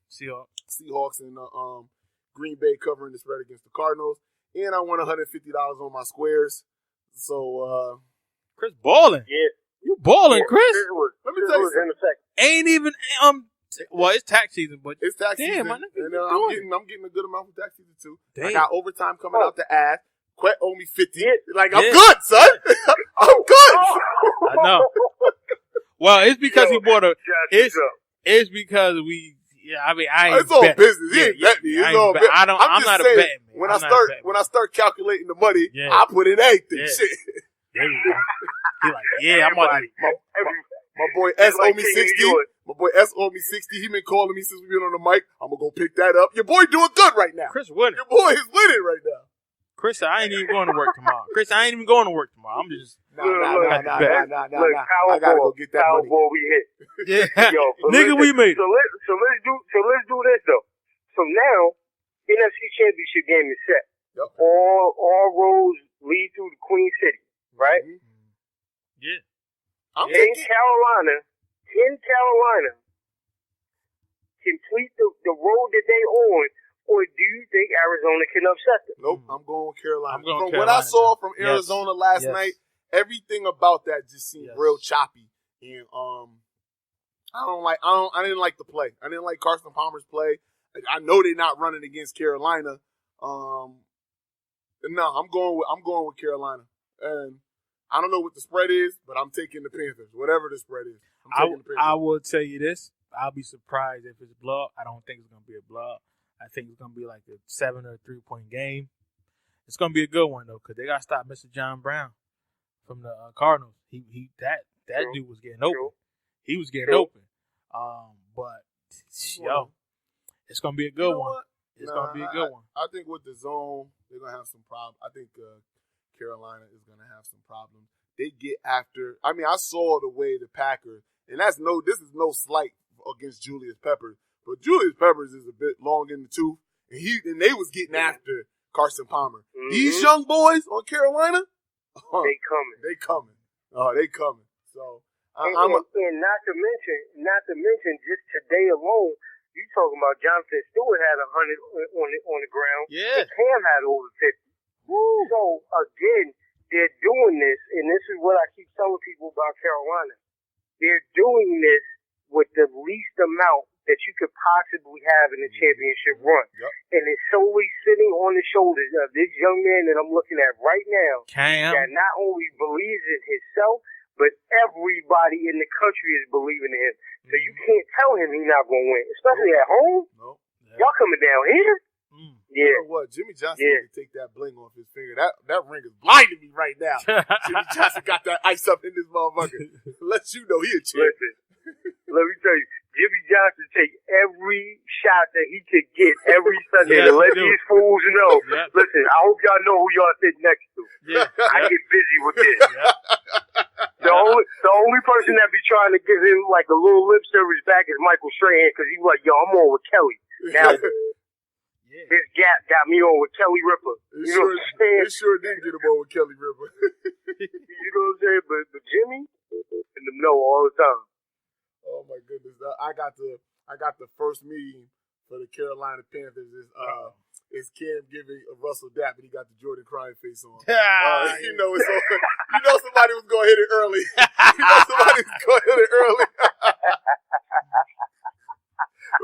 [SPEAKER 4] Seahawks and Green Bay covering the spread against the Cardinals. And I won $150 on my squares. So,
[SPEAKER 3] Chris balling.
[SPEAKER 5] Yeah.
[SPEAKER 3] You balling, Chris?
[SPEAKER 4] Let me tell you something.
[SPEAKER 3] Ain't even well, it's tax season, but
[SPEAKER 4] It's tax
[SPEAKER 3] damn,
[SPEAKER 4] season.
[SPEAKER 3] my nigga,
[SPEAKER 4] And
[SPEAKER 3] you
[SPEAKER 4] I'm getting a good amount for tax season too. I
[SPEAKER 3] Damn.
[SPEAKER 4] got overtime coming out the ass. Quet owe me 50.
[SPEAKER 5] Yeah.
[SPEAKER 4] Like, I'm
[SPEAKER 3] Yeah.
[SPEAKER 4] good, son. I'm good.
[SPEAKER 3] I know. Well, it's because he bought a.
[SPEAKER 5] It's
[SPEAKER 3] It's because we. Yeah, I mean, I ain't.
[SPEAKER 4] It's all
[SPEAKER 3] bet.
[SPEAKER 4] business. He
[SPEAKER 3] Yeah,
[SPEAKER 4] ain't bet me.
[SPEAKER 3] I
[SPEAKER 4] It's
[SPEAKER 3] ain't
[SPEAKER 4] all
[SPEAKER 3] bet.
[SPEAKER 4] bet.
[SPEAKER 3] I don't. I'm
[SPEAKER 4] just
[SPEAKER 3] not
[SPEAKER 4] saying,
[SPEAKER 3] a betting man.
[SPEAKER 4] When
[SPEAKER 3] I'm
[SPEAKER 4] I
[SPEAKER 3] not a betting
[SPEAKER 4] when I start calculating the money,
[SPEAKER 3] Yeah.
[SPEAKER 4] I put in anything.
[SPEAKER 3] Yeah.
[SPEAKER 4] Shit.
[SPEAKER 3] There you go. He like, yeah, I'm on.
[SPEAKER 4] My boy S
[SPEAKER 5] like
[SPEAKER 4] owe me
[SPEAKER 5] King of
[SPEAKER 4] 60.
[SPEAKER 5] New York.
[SPEAKER 4] My boy S owe me 60. He been calling me since we been on the mic. I'm gonna go pick that up. Your boy doing good right now.
[SPEAKER 3] Chris winning.
[SPEAKER 4] Your boy is winning right now.
[SPEAKER 3] Chris, I ain't even going to work tomorrow. Chris, I ain't even going to work tomorrow. I'm just.
[SPEAKER 4] Nah.
[SPEAKER 5] Look,
[SPEAKER 4] I gotta go get that money.
[SPEAKER 5] Powerball we hit.
[SPEAKER 3] Yeah.
[SPEAKER 5] Yo, so
[SPEAKER 3] Nigga, we made it.
[SPEAKER 5] So let's do this though. So now, NFC Championship game is set.
[SPEAKER 4] Yep.
[SPEAKER 5] All roads lead through the Queen City, right?
[SPEAKER 4] Mhm.
[SPEAKER 3] Yeah.
[SPEAKER 4] I'm
[SPEAKER 5] In
[SPEAKER 4] thinking.
[SPEAKER 5] Carolina, complete the road that they on, or do you think Arizona can upset them?
[SPEAKER 4] Nope, I'm going with Carolina.
[SPEAKER 3] I'm going
[SPEAKER 4] from
[SPEAKER 3] Carolina,
[SPEAKER 4] what I saw
[SPEAKER 3] man.
[SPEAKER 4] from
[SPEAKER 3] Yes.
[SPEAKER 4] Arizona last
[SPEAKER 3] Yes.
[SPEAKER 4] night, everything about that just seemed
[SPEAKER 3] Yes.
[SPEAKER 4] real choppy. And I didn't like the play. I didn't like Carson Palmer's play. Like, I know they're not running against Carolina. No, I'm going with Carolina. And I don't know what the spread is, but I'm taking the Panthers. Whatever the spread is, I'm taking the Panthers.
[SPEAKER 3] I will tell you this. I'll be surprised if it's a blowout. I don't think it's going to be a blowout. I think it's going to be like a 7 or 3-point game. It's going to be a good one, though, because they got to stop Mr. John Brown from the Cardinals. That
[SPEAKER 5] True.
[SPEAKER 3] dude was getting open.
[SPEAKER 5] True.
[SPEAKER 3] He was getting
[SPEAKER 5] True.
[SPEAKER 3] open. But, yo, it's going to be a good
[SPEAKER 4] You know
[SPEAKER 3] one.
[SPEAKER 4] what?
[SPEAKER 3] It's going to be a good one.
[SPEAKER 4] I think with the zone, they're going to have some problems. I think Carolina is going to have some problems. They get after. I mean, I saw the way the Packers, and this is no slight against Julius Peppers, but Julius Peppers is a bit long in the tooth, and they was getting after Carson Palmer.
[SPEAKER 5] Mhm.
[SPEAKER 4] These young boys on Carolina,
[SPEAKER 5] They coming.
[SPEAKER 4] they coming. They coming. So
[SPEAKER 5] And
[SPEAKER 4] I'm
[SPEAKER 5] not to mention, just today alone, you talking about Jonathan Stewart had 100 on the ground.
[SPEAKER 3] Yeah.
[SPEAKER 5] Cam had over 50. So again, they're doing this, and this is what I keep telling people about Carolina. They're doing this with the least amount that you could possibly have in a championship run.
[SPEAKER 4] Yep.
[SPEAKER 5] And it's solely sitting on the shoulders of this young man that I'm looking at right now
[SPEAKER 3] Cam.
[SPEAKER 5] that not only believes in himself, but everybody in the country is believing in him. So you can't tell him he's not going to win, especially at home.
[SPEAKER 4] no.
[SPEAKER 5] Y'all coming down here?
[SPEAKER 3] Mm.
[SPEAKER 4] You
[SPEAKER 5] Yeah.
[SPEAKER 4] know what? Jimmy Johnson
[SPEAKER 5] Yeah.
[SPEAKER 4] need to take that bling off his finger. That ring is blinding me right now. Jimmy Johnson got that ice up in this motherfucker. Let you know he a champ.
[SPEAKER 5] Listen, let me tell you, Jimmy Johnson take every shot that he could get every Sunday
[SPEAKER 3] Yes,
[SPEAKER 5] to let
[SPEAKER 3] he do.
[SPEAKER 5] these fools know.
[SPEAKER 3] Yep.
[SPEAKER 5] Listen, I hope y'all know who y'all sit next to.
[SPEAKER 3] Yeah.
[SPEAKER 5] I
[SPEAKER 3] Yep.
[SPEAKER 5] get busy with this.
[SPEAKER 3] Yep.
[SPEAKER 5] The only person that be trying to give him like a little lip service back is Michael Strahan because he's like, yo, I'm on with Kelly. Now,
[SPEAKER 3] Yeah.
[SPEAKER 5] this gap got me on with Kelly Ripper. You know what I'm saying?
[SPEAKER 4] It sure did get him on with Kelly River.
[SPEAKER 5] You know what I'm saying? But Jimmy, in the know all the time.
[SPEAKER 4] Oh my goodness! I got the first meeting for the Carolina Panthers. Is Cam giving Russell Dap, and he got the Jordan crying face on. You know it's over. You know somebody was going to hit it early. You know somebody was going to hit it early.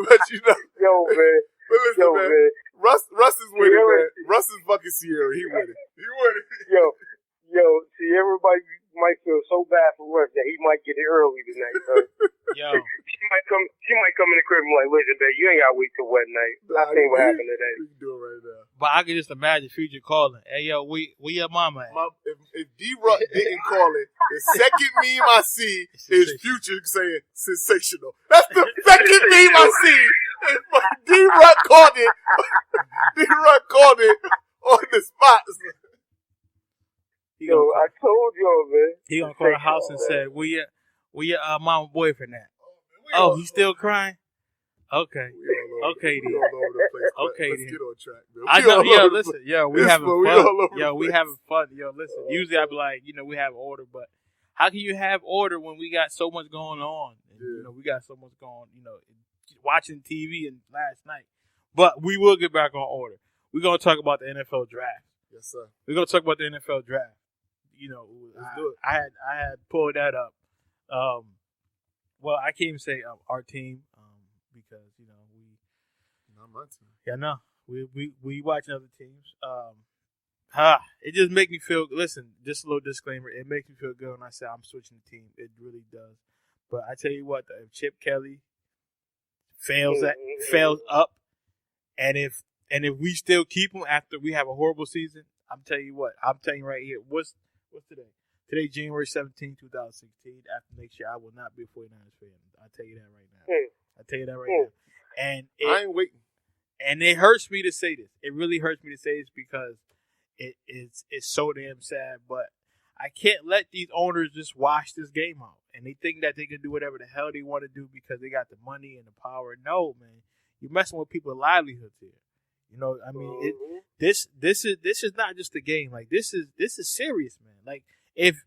[SPEAKER 4] But you know,
[SPEAKER 5] Yo, man.
[SPEAKER 4] but listen, man. Russ is winning,
[SPEAKER 5] Sierra-
[SPEAKER 4] man. Russ is fucking Sierra. He winning. He winning.
[SPEAKER 5] Yo, see, everybody might feel so bad for Russ that he might get it early tonight.
[SPEAKER 3] Yo.
[SPEAKER 5] She might come in the crib and be like, listen, babe, you ain't got to wait till wet night. I seen what happened today.
[SPEAKER 4] We can do it right now.
[SPEAKER 3] But I can just imagine Future calling. Hey, yo, we your mama at?
[SPEAKER 4] If D-Rock didn't call it, the second meme I see is Future saying sensational. That's the second meme I see. D-Rock called it. D-Rock called it on the spot.
[SPEAKER 3] He
[SPEAKER 5] Yo,
[SPEAKER 3] gonna
[SPEAKER 5] I told y'all, man.
[SPEAKER 3] He gonna call the house and say, "Where your mama boyfriend at?" Oh, he's still crying. Okay, okay then. Okay,
[SPEAKER 4] Let's
[SPEAKER 3] then.
[SPEAKER 4] get on track, man.
[SPEAKER 3] I
[SPEAKER 4] We
[SPEAKER 3] know.
[SPEAKER 4] all
[SPEAKER 3] Yo,
[SPEAKER 4] over the
[SPEAKER 3] listen.
[SPEAKER 4] place.
[SPEAKER 3] Yo, we
[SPEAKER 4] This
[SPEAKER 3] having
[SPEAKER 4] one, we
[SPEAKER 3] fun.
[SPEAKER 4] all over
[SPEAKER 3] Yo,
[SPEAKER 4] the
[SPEAKER 3] we
[SPEAKER 4] place.
[SPEAKER 3] having fun. Yo, listen. Usually I be like, we have order, but how can you have order when we got so much going on? And,
[SPEAKER 4] Yeah.
[SPEAKER 3] we got so much going. watching TV and last night. But we will get back on order. We're gonna talk about the NFL draft.
[SPEAKER 4] Yes, sir.
[SPEAKER 3] We're gonna talk about the NFL draft. You know,
[SPEAKER 4] Let's do it.
[SPEAKER 3] I had pulled that up. Well, I can't even say our team because we.
[SPEAKER 4] Not my team.
[SPEAKER 3] Yeah, no, we watching other teams. It just make me feel. Listen, just a little disclaimer. It makes me feel good when I say I'm switching the team. It really does. But I tell you what, if Chip Kelly fails up, and if we still keep him after we have a horrible season, I'm telling you right here. What's today? Today, January 17, 2016. After next year, I will not be a 49ers fan. I'll tell you that right now. And
[SPEAKER 4] I ain't waiting.
[SPEAKER 3] And it hurts me to say this. It really hurts me to say this because it's so damn sad. But I can't let these owners just wash this game out. And they think that they can do whatever the hell they want to do because they got the money and the power. No, man. You're messing with people's livelihoods here. You know, I mean, this is not just a game. Like this is serious, man. Like if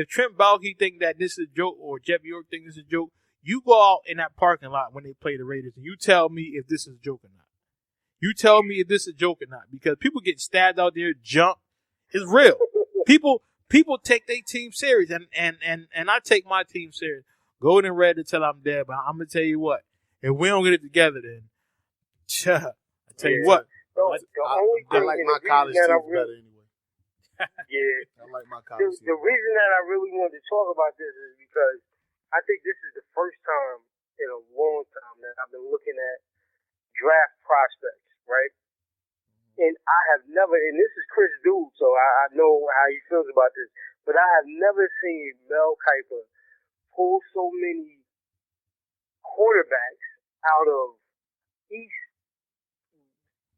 [SPEAKER 3] Trent Baalke think that this is a joke or Jeff York think this is a joke, you go out in that parking lot when they play the Raiders and you tell me if this is a joke or not. You tell me if this is a joke or not because people get stabbed out there, jump. It's real. People take their team serious and I take my team serious. Golden Red until I'm dead, but I'm gonna tell you what. If we don't get it together, then I tell you what.
[SPEAKER 4] I like my college teams better anyway.
[SPEAKER 5] Yeah.
[SPEAKER 4] I like my college teams.
[SPEAKER 5] The reason that I really wanted to talk about this is because I think this is the first time in a long time that I've been looking at draft prospects, right? And I have never, and this is Chris Dude, so I know how he feels about this, but I have never seen Mel Kiper pull so many quarterbacks out of East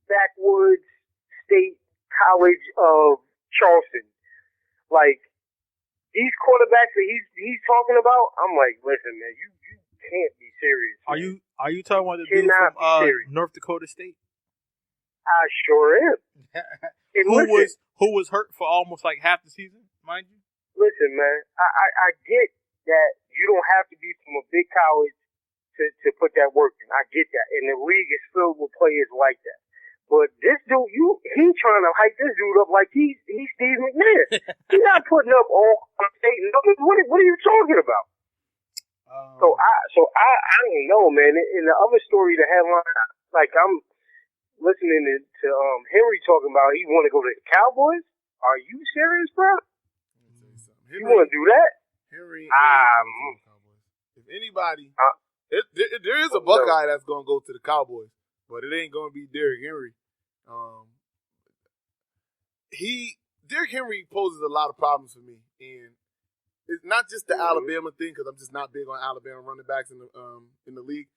[SPEAKER 5] Backwoods State College of Charleston. Like, these quarterbacks that he's talking about, I'm like, listen, man, you can't be serious. Man.
[SPEAKER 3] Are you talking about the dude from North Dakota State?
[SPEAKER 5] I sure am.
[SPEAKER 3] Who was hurt for almost like half the season, mind you?
[SPEAKER 5] Listen, man, I get that you don't have to be from a big college to put that work in. I get that. And the league is filled with players like that. But this dude, he's trying to hype this dude up like he's Steve McMahon. He's not putting up all state numbers. What are you talking about? So I don't know, man. In the other story, the headline, like I'm listening to Henry talking about he want to go to the Cowboys. Are you serious, bro? You want to do that?
[SPEAKER 4] Henry, if anybody, there is a Buckeye that's going to go to the Cowboys, but it ain't going to be Derrick Henry. Derrick Henry poses a lot of problems for me, and it's not just the Alabama thing because I'm just not big on Alabama running backs in the league.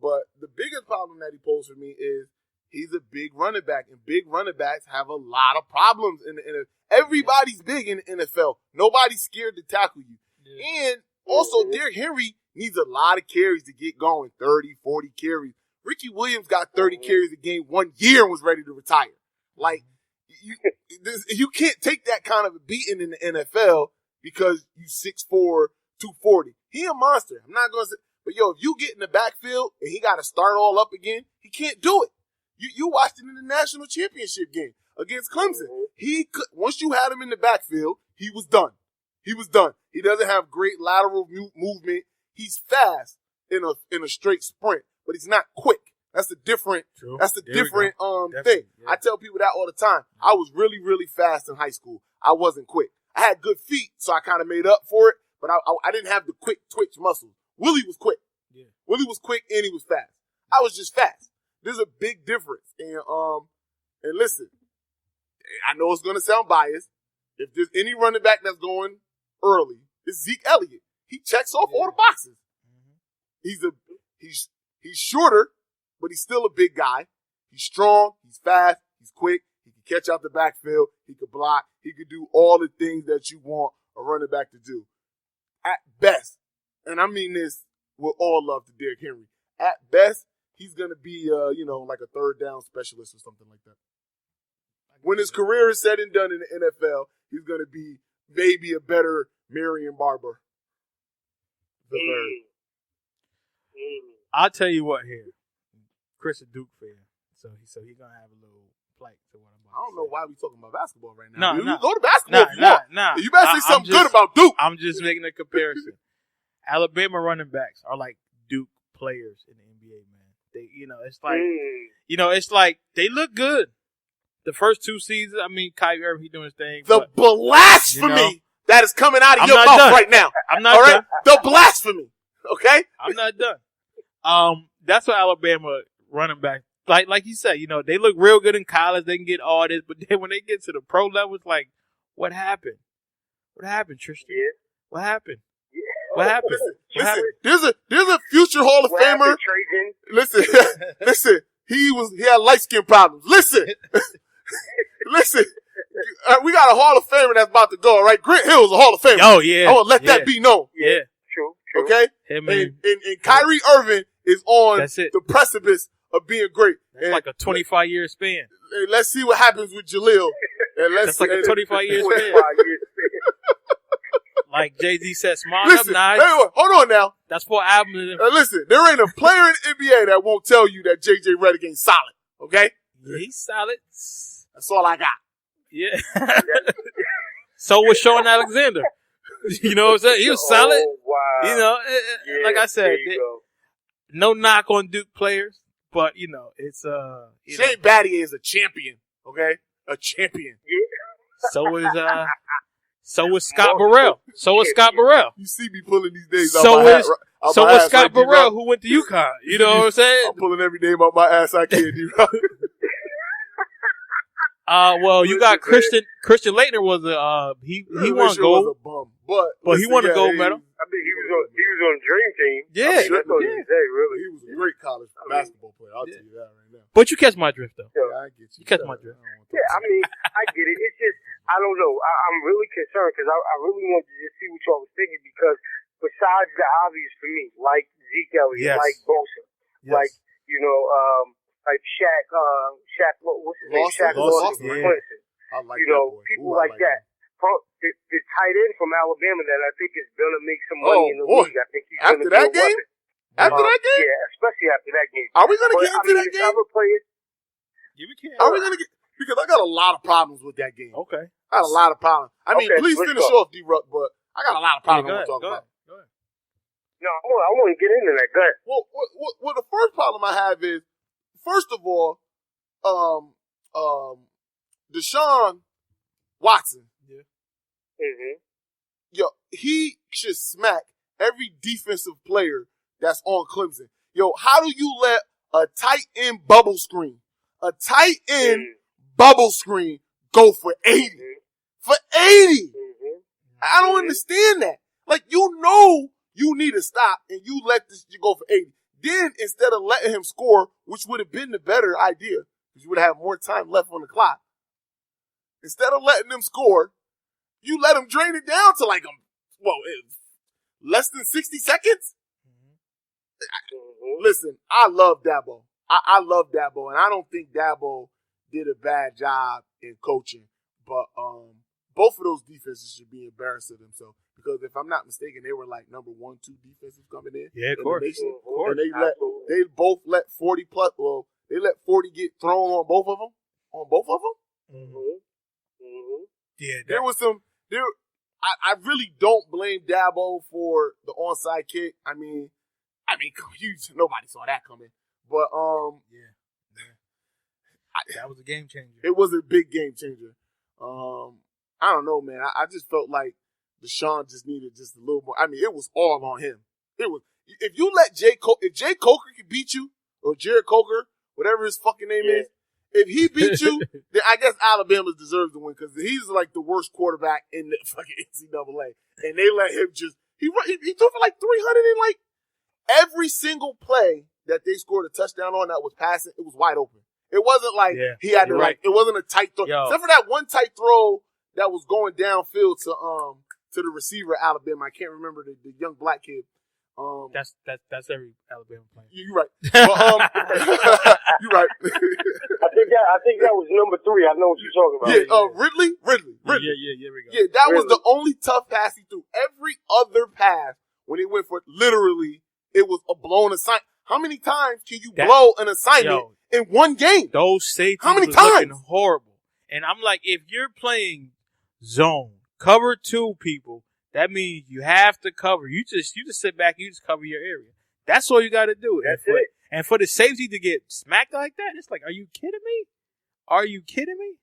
[SPEAKER 4] But the biggest problem that he poses for me is he's a big running back, and big running backs have a lot of problems in the NFL. Everybody's big in the NFL. Nobody's scared to tackle you. Yeah. And also, Derrick Henry needs a lot of carries to get going, 30, 40 carries. Ricky Williams got 30 carries a game 1 year and was ready to retire. Like, you can't take that kind of a beating in the NFL because you 6'4", 240. He a monster. I'm not going to say, but if you get in the backfield and he got to start all up again, he can't do it. You watched it in the national championship game against Clemson. He could, once you had him in the backfield, he was done. He was done. He doesn't have great lateral movement. He's fast in a straight sprint, but he's not quick. That's the different. True. That's the different thing. Yeah. I tell people that all the time. I was really, really fast in high school. I wasn't quick. I had good feet, so I kind of made up for it, but I didn't have the quick twitch muscle. Willie was quick. Yeah. Willie was quick and he was fast. I was just fast. There's a big difference. And listen, I know it's going to sound biased. If there's any running back that's going early, it's Zeke Elliott. He checks off all the boxes. He's shorter, but he's still a big guy. He's strong. He's fast. He's quick. He can catch out the backfield. He could block. He could do all the things that you want a running back to do. At best, and I mean this with all love to Derrick Henry, at best, he's going to be, like a third down specialist or something like that. When his career is said and done in the NFL, he's going to be maybe a better Marion Barber.
[SPEAKER 3] I'll tell you what here. Chris a Duke fan, so he's gonna have a little plight to what I'm about.
[SPEAKER 4] I don't know why we talking about basketball right
[SPEAKER 3] No,
[SPEAKER 4] now.
[SPEAKER 3] no.
[SPEAKER 4] You go to basketball if you want.
[SPEAKER 3] Nah.
[SPEAKER 4] You better say something good about Duke.
[SPEAKER 3] I'm just making a comparison. Alabama running backs are like Duke players in the NBA, man. They, it's like they look good. The first 2 seasons, I mean, Kyrie Irving, he doing his thing.
[SPEAKER 4] The blasphemy that is coming out of your mouth right now.
[SPEAKER 3] I'm not
[SPEAKER 4] all right?
[SPEAKER 3] done.
[SPEAKER 4] The blasphemy. Okay?
[SPEAKER 3] I'm not done. That's what Alabama running back, like you said, they look real good in college. They can get all this, but then when they get to the pro level, it's like, what happened? What happened, Tristan?
[SPEAKER 5] Yeah.
[SPEAKER 3] What happened? Yeah. What happened?
[SPEAKER 4] Listen, there's a future Hall of Famer. Listen, he had light skin problems. Listen, we got a Hall of Famer that's about to go. All right, Grant Hill's a Hall of Famer.
[SPEAKER 3] Oh yeah,
[SPEAKER 4] I want to let that be known.
[SPEAKER 3] Yeah,
[SPEAKER 5] true.
[SPEAKER 4] Okay, and Kyrie Irving is on the precipice of being great.
[SPEAKER 3] That's like a 25-year span.
[SPEAKER 4] And let's see what happens with Jaleel.
[SPEAKER 3] That's like a 25-year span. Like Jay-Z said, smart up, nice.
[SPEAKER 4] Hey, hold on now.
[SPEAKER 3] That's 4 albums.
[SPEAKER 4] Listen, there ain't a player in the NBA that won't tell you that J.J. Redick ain't solid. Okay?
[SPEAKER 3] Yeah, he's solid.
[SPEAKER 4] That's all I got.
[SPEAKER 3] Yeah. So was Sean Alexander. You know what I'm saying? He was solid.
[SPEAKER 5] Oh, wow.
[SPEAKER 3] Like I said, no knock on Duke players, but it's
[SPEAKER 4] Shane Battier is a champion. Okay, a champion.
[SPEAKER 5] Yeah.
[SPEAKER 3] So was Scott Burrell.
[SPEAKER 4] You see me pulling these names out
[SPEAKER 3] So
[SPEAKER 4] my
[SPEAKER 3] was
[SPEAKER 4] ass.
[SPEAKER 3] So was Scott Burrell, who went to UConn. You know what I'm saying?
[SPEAKER 4] I'm pulling every name out my ass I can, D-Rock.
[SPEAKER 3] Well, you got Christian Laettner was he won gold.
[SPEAKER 4] Was a bum,
[SPEAKER 3] but he won a gold medal.
[SPEAKER 5] I mean, he was on the Dream Team.
[SPEAKER 3] Yeah,
[SPEAKER 5] that's all you say, really.
[SPEAKER 4] He was a great college basketball player. I'll tell you that right now.
[SPEAKER 3] But you catch my drift, though.
[SPEAKER 4] Yeah, I get you.
[SPEAKER 3] You catch my drift.
[SPEAKER 5] Yeah, I mean, I get it. It's just, I don't know. I'm really concerned because I really wanted to just see what y'all was thinking because besides the obvious for me, like Zeke Elliott, like Bosa, like Shaq, what's his name? Shaq Lawson, Clemson.
[SPEAKER 4] I like
[SPEAKER 5] people like that. The tight end from Alabama that I think is gonna make some money in the league. I think he's
[SPEAKER 4] after that game. After that game,
[SPEAKER 5] yeah, especially after that game.
[SPEAKER 4] Are we gonna get into that game?
[SPEAKER 5] Other players,
[SPEAKER 3] yeah, we can.
[SPEAKER 4] Are we gonna get? Because I got a lot of problems with that game.
[SPEAKER 3] Okay,
[SPEAKER 4] I got a lot of problems. I mean, please finish off, D-Ruck, but I got a lot of problems I want to talk about.
[SPEAKER 5] Go ahead. No, I want to get into that. Go ahead.
[SPEAKER 4] Well, the first problem I have is, first of all, Deshaun Watson.
[SPEAKER 3] Yeah.
[SPEAKER 5] Mm-hmm.
[SPEAKER 4] Yo, he should smack every defensive player that's on Clemson. Yo, how do you let a tight end bubble screen go for 80? For 80! I don't understand that. Like, you need to stop and you let this go for 80. Then, instead of letting him score, which would have been the better idea, because you would have more time left on the clock, instead of letting them score, you let them drain it down to less than 60 seconds? Listen, I love Dabo. I love Dabo, and I don't think Dabo did a bad job in coaching. But both of those defenses should be embarrassed of themselves because if I'm not mistaken, they were like number 1, 2 defenses coming in.
[SPEAKER 3] Yeah, of
[SPEAKER 4] in
[SPEAKER 3] course.
[SPEAKER 4] The nation.
[SPEAKER 3] Of course.
[SPEAKER 4] And they both let 40 plus. Well, they let 40 get thrown on both of them.
[SPEAKER 3] Yeah,
[SPEAKER 4] there was some. I really don't blame Dabo for the onside kick. I mean, nobody saw that coming. But
[SPEAKER 3] that was a game changer.
[SPEAKER 4] It was a big game changer. I don't know, man. I just felt like Deshaun just needed just a little more. I mean, it was all on him. It was if you let if Jay Coker can beat you or Jared Coker, whatever his fucking name is, if he beats you, then I guess Alabama deserves to win because he's like the worst quarterback in the fucking NCAA, and they let him just he threw for like 300 and like every single play that they scored a touchdown on that was passing, it was wide open. It wasn't like he had to it wasn't a tight throw. Except for that one tight throw that was going downfield to the receiver Alabama. I can't remember the young black kid.
[SPEAKER 3] That's every Alabama player.
[SPEAKER 4] You're right. But, you're right.
[SPEAKER 5] I think that was number 3. I know what you're talking about.
[SPEAKER 4] Yeah, Ridley.
[SPEAKER 3] Yeah, we go.
[SPEAKER 4] Yeah, that was the only tough pass he threw. Every other pass when he went for it, literally, it was a blown aside. How many times can you
[SPEAKER 3] That-
[SPEAKER 4] blow an assignment in one game?
[SPEAKER 3] Those safeties
[SPEAKER 4] How many
[SPEAKER 3] was looking
[SPEAKER 4] times?
[SPEAKER 3] horrible. And I'm like, if you're playing zone, cover 2 people, that means you have to cover. You just sit back, you just cover your area. That's all you got to do.
[SPEAKER 5] That's it.
[SPEAKER 3] And for the safety to get smacked like that, it's like, are you kidding me? Are you kidding me?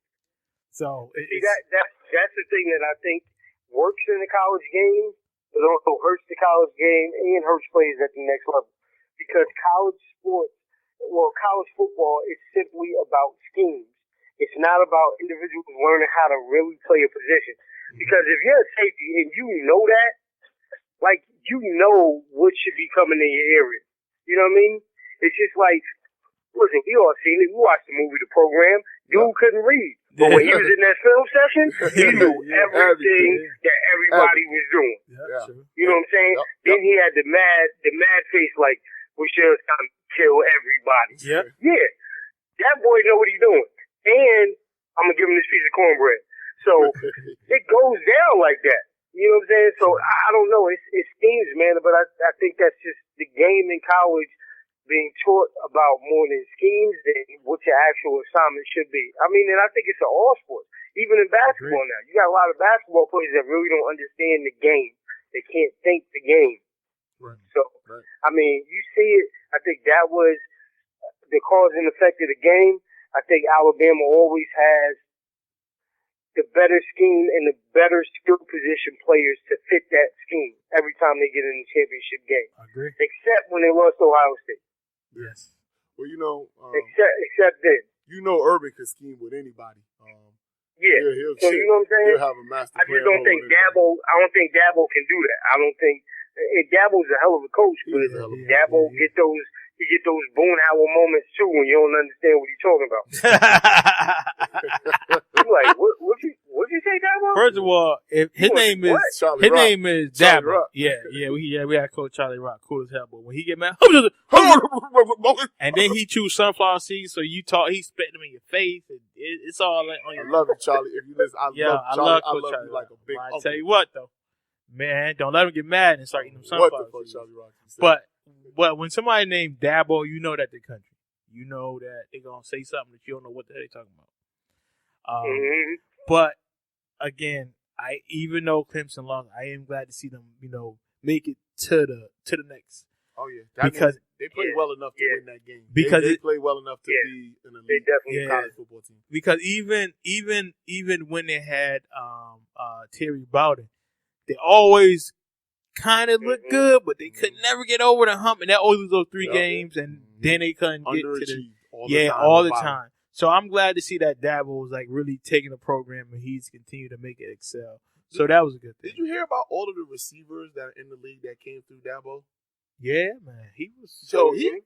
[SPEAKER 3] So
[SPEAKER 5] See, that's the thing that I think works in the college game, but also hurts the college game and hurts players at the next level. Because college football is simply about schemes. It's not about individuals learning how to really play a position. Because if you're a safety and you know that, like, you know what should be coming in your area. You know what I mean? It's just like, listen, we all seen it. We watched the movie, The Program. Dude couldn't read. But when he was in that film session, he knew everything that everybody was doing.
[SPEAKER 3] Yeah, true.
[SPEAKER 5] You know what I'm saying?
[SPEAKER 4] Yep.
[SPEAKER 5] Then he had the mad face like, we should time to kill everybody.
[SPEAKER 3] Yep.
[SPEAKER 5] Yeah. That boy know what he's doing. And I'm going to give him this piece of cornbread. So it goes down like that. You know what I'm saying? So I don't know. It schemes, man. But I think that's just the game in college being taught about more than schemes than what your actual assignment should be. I mean, and I think it's in all sports. Even in basketball now. You got a lot of basketball players that really don't understand the game. They can't think the game.
[SPEAKER 4] Right.
[SPEAKER 5] So,
[SPEAKER 4] Right.
[SPEAKER 5] I mean, you see it. I think that was the cause and effect of the game. I think Alabama always has the better scheme and the better skill position players to fit that scheme every time they get in the championship game.
[SPEAKER 3] I agree.
[SPEAKER 5] Except when they lost to Ohio State.
[SPEAKER 3] Yes.
[SPEAKER 4] Well, you know,
[SPEAKER 5] Except then.
[SPEAKER 4] you know, Urban can scheme with anybody.
[SPEAKER 5] Yeah.
[SPEAKER 4] He'll
[SPEAKER 5] So you know what I'm saying?
[SPEAKER 4] He'll have a master
[SPEAKER 5] I
[SPEAKER 4] plan
[SPEAKER 5] just don't think
[SPEAKER 4] over anybody.
[SPEAKER 5] Dabo can do that. I don't think Dabo's a hell of a coach,
[SPEAKER 4] He
[SPEAKER 5] but
[SPEAKER 4] is a hell of a
[SPEAKER 5] Dabo get those Boone Howell moments too when you don't understand what he's talking about. You're like, what'd you say, Dabo?
[SPEAKER 3] First of all, if his name is
[SPEAKER 5] What?
[SPEAKER 4] Charlie
[SPEAKER 3] his
[SPEAKER 4] Rock.
[SPEAKER 3] name is
[SPEAKER 4] Charlie
[SPEAKER 3] Dabo.
[SPEAKER 4] Rock.
[SPEAKER 3] We had Coach Charlie Rock, cool as hell. But when he get mad, and then he choose sunflower seeds, so he spitting them in your face. And it's all like on
[SPEAKER 4] I
[SPEAKER 3] your.
[SPEAKER 4] love you, Charlie. If you listen, I
[SPEAKER 3] love
[SPEAKER 4] love Charlie.
[SPEAKER 3] Coach
[SPEAKER 4] I love
[SPEAKER 3] Charlie
[SPEAKER 4] you like a big
[SPEAKER 3] Rock. I
[SPEAKER 4] uncle.
[SPEAKER 3] tell you what though, man, don't let him get mad and start eating them
[SPEAKER 4] What
[SPEAKER 3] sunflower
[SPEAKER 4] the fuck,
[SPEAKER 3] seeds.
[SPEAKER 4] Charlie Rock? you said?
[SPEAKER 3] But when somebody named Dabo, you know that they're country. You know that they're gonna say something that you don't know what the hell they're talking about. But again, even though Clemson lost, I am glad to see them, make it to the next.
[SPEAKER 4] oh yeah, that
[SPEAKER 3] because-
[SPEAKER 4] means they played well enough to win that game.
[SPEAKER 3] Because
[SPEAKER 4] they
[SPEAKER 3] it-
[SPEAKER 4] played well enough to be an
[SPEAKER 5] They
[SPEAKER 4] elite
[SPEAKER 5] definitely
[SPEAKER 4] college football team.
[SPEAKER 3] Because even when they had Terry Bowden, they always kind of looked good, but they could never get over the hump, and that always was those 3
[SPEAKER 4] Yep.
[SPEAKER 3] games, and then they couldn't get to the
[SPEAKER 4] Underachieved
[SPEAKER 3] all the
[SPEAKER 4] bottom.
[SPEAKER 3] time. So I'm glad to see that Dabo was like really taking the program and he's continued to make it excel. So that was a good thing.
[SPEAKER 4] Did you hear about all of the receivers that are in the league that came through Dabo?
[SPEAKER 3] Yeah, man, he was.
[SPEAKER 4] So he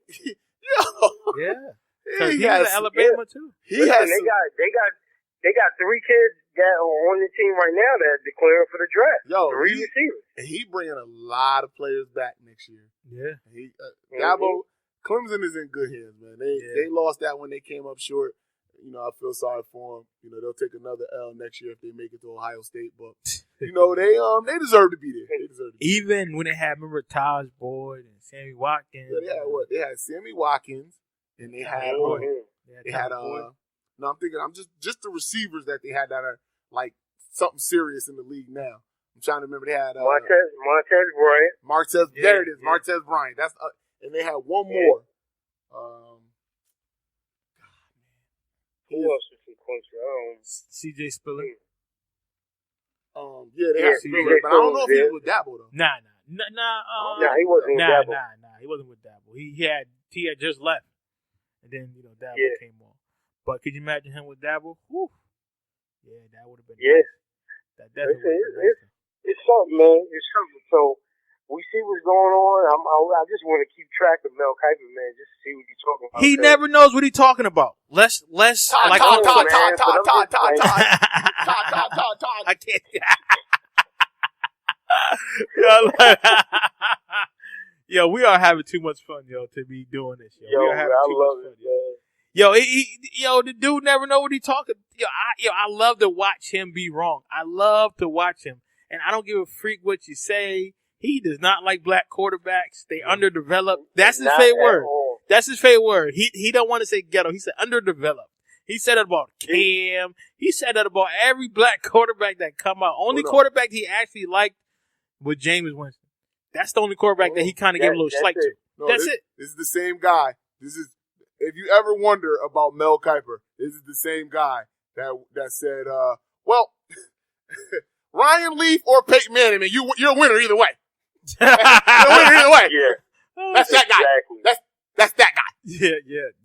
[SPEAKER 3] Yeah, because he
[SPEAKER 4] has
[SPEAKER 3] was at Alabama too.
[SPEAKER 4] He
[SPEAKER 5] Listen,
[SPEAKER 4] has
[SPEAKER 5] they got 3 kids that are on the team right now that are declaring for the draft. 3 receivers.
[SPEAKER 4] and he bringing a lot of players back next year.
[SPEAKER 3] Yeah,
[SPEAKER 4] He Dabo, Clemson is in good hands, man. They lost that when they came up short. I feel sorry for them. They'll take another L next year if they make it to Ohio State. But they deserve to be there. They deserve to be
[SPEAKER 3] even when they had Taj Boyd and Sammy Watkins.
[SPEAKER 4] there. They had what? They had Sammy Watkins, and they had they had No, I'm thinking. I'm just the receivers that they had that are like something serious in the league now. I'm trying to remember. They had
[SPEAKER 5] Montez Bryant.
[SPEAKER 4] Martez.
[SPEAKER 3] Yeah,
[SPEAKER 4] There it is,
[SPEAKER 3] yeah.
[SPEAKER 4] Martez Bryant. That's and they had one more.
[SPEAKER 5] Who else was from Clemson?
[SPEAKER 3] CJ Spiller.
[SPEAKER 4] They had
[SPEAKER 3] CJ
[SPEAKER 4] Spiller, but I don't know if he was with Dabo though.
[SPEAKER 3] Nah.
[SPEAKER 5] Nah, he wasn't with Dabo.
[SPEAKER 3] Nah. He wasn't with Dabo. He had just left, and then Dabo came on. But could you imagine him with Dabo? Whew. Yeah, that would have been.
[SPEAKER 5] Yeah.
[SPEAKER 3] Nice. That definitely would have been nice.
[SPEAKER 5] It's something, man. It's something. So we see what's going on. I just want to keep track of Mel Kiper, man, just to see what he's talking about.
[SPEAKER 3] He never knows what he's talking about. Let's like I can't. Yo, we are having too much fun, to be doing this. Yo, we are having too
[SPEAKER 5] love
[SPEAKER 3] much fun,
[SPEAKER 5] it,
[SPEAKER 3] Yo, the dude never know what he's talking. I love to watch him be wrong. I love to watch him, and I don't give a freak what you say. He does not like black quarterbacks. They underdeveloped. That's his
[SPEAKER 5] Not
[SPEAKER 3] favorite
[SPEAKER 5] at
[SPEAKER 3] word.
[SPEAKER 5] all.
[SPEAKER 3] That's his favorite word. He don't want to say ghetto. He said underdeveloped. He said it about Cam. He said that about every black quarterback that come out. Only quarterback he actually liked was Jameis Winston. That's the only quarterback that he kind of gave a little slight to.
[SPEAKER 4] No,
[SPEAKER 3] That's
[SPEAKER 4] this,
[SPEAKER 3] it.
[SPEAKER 4] This is the same guy. This is, if you ever wonder about Mel Kiper, this is the same guy that said, well, Ryan Leaf or Peyton Manning, man, you're a winner either way. You're a winner either way.
[SPEAKER 5] Yeah,
[SPEAKER 4] That's that guy.
[SPEAKER 5] exactly.
[SPEAKER 4] That's that guy.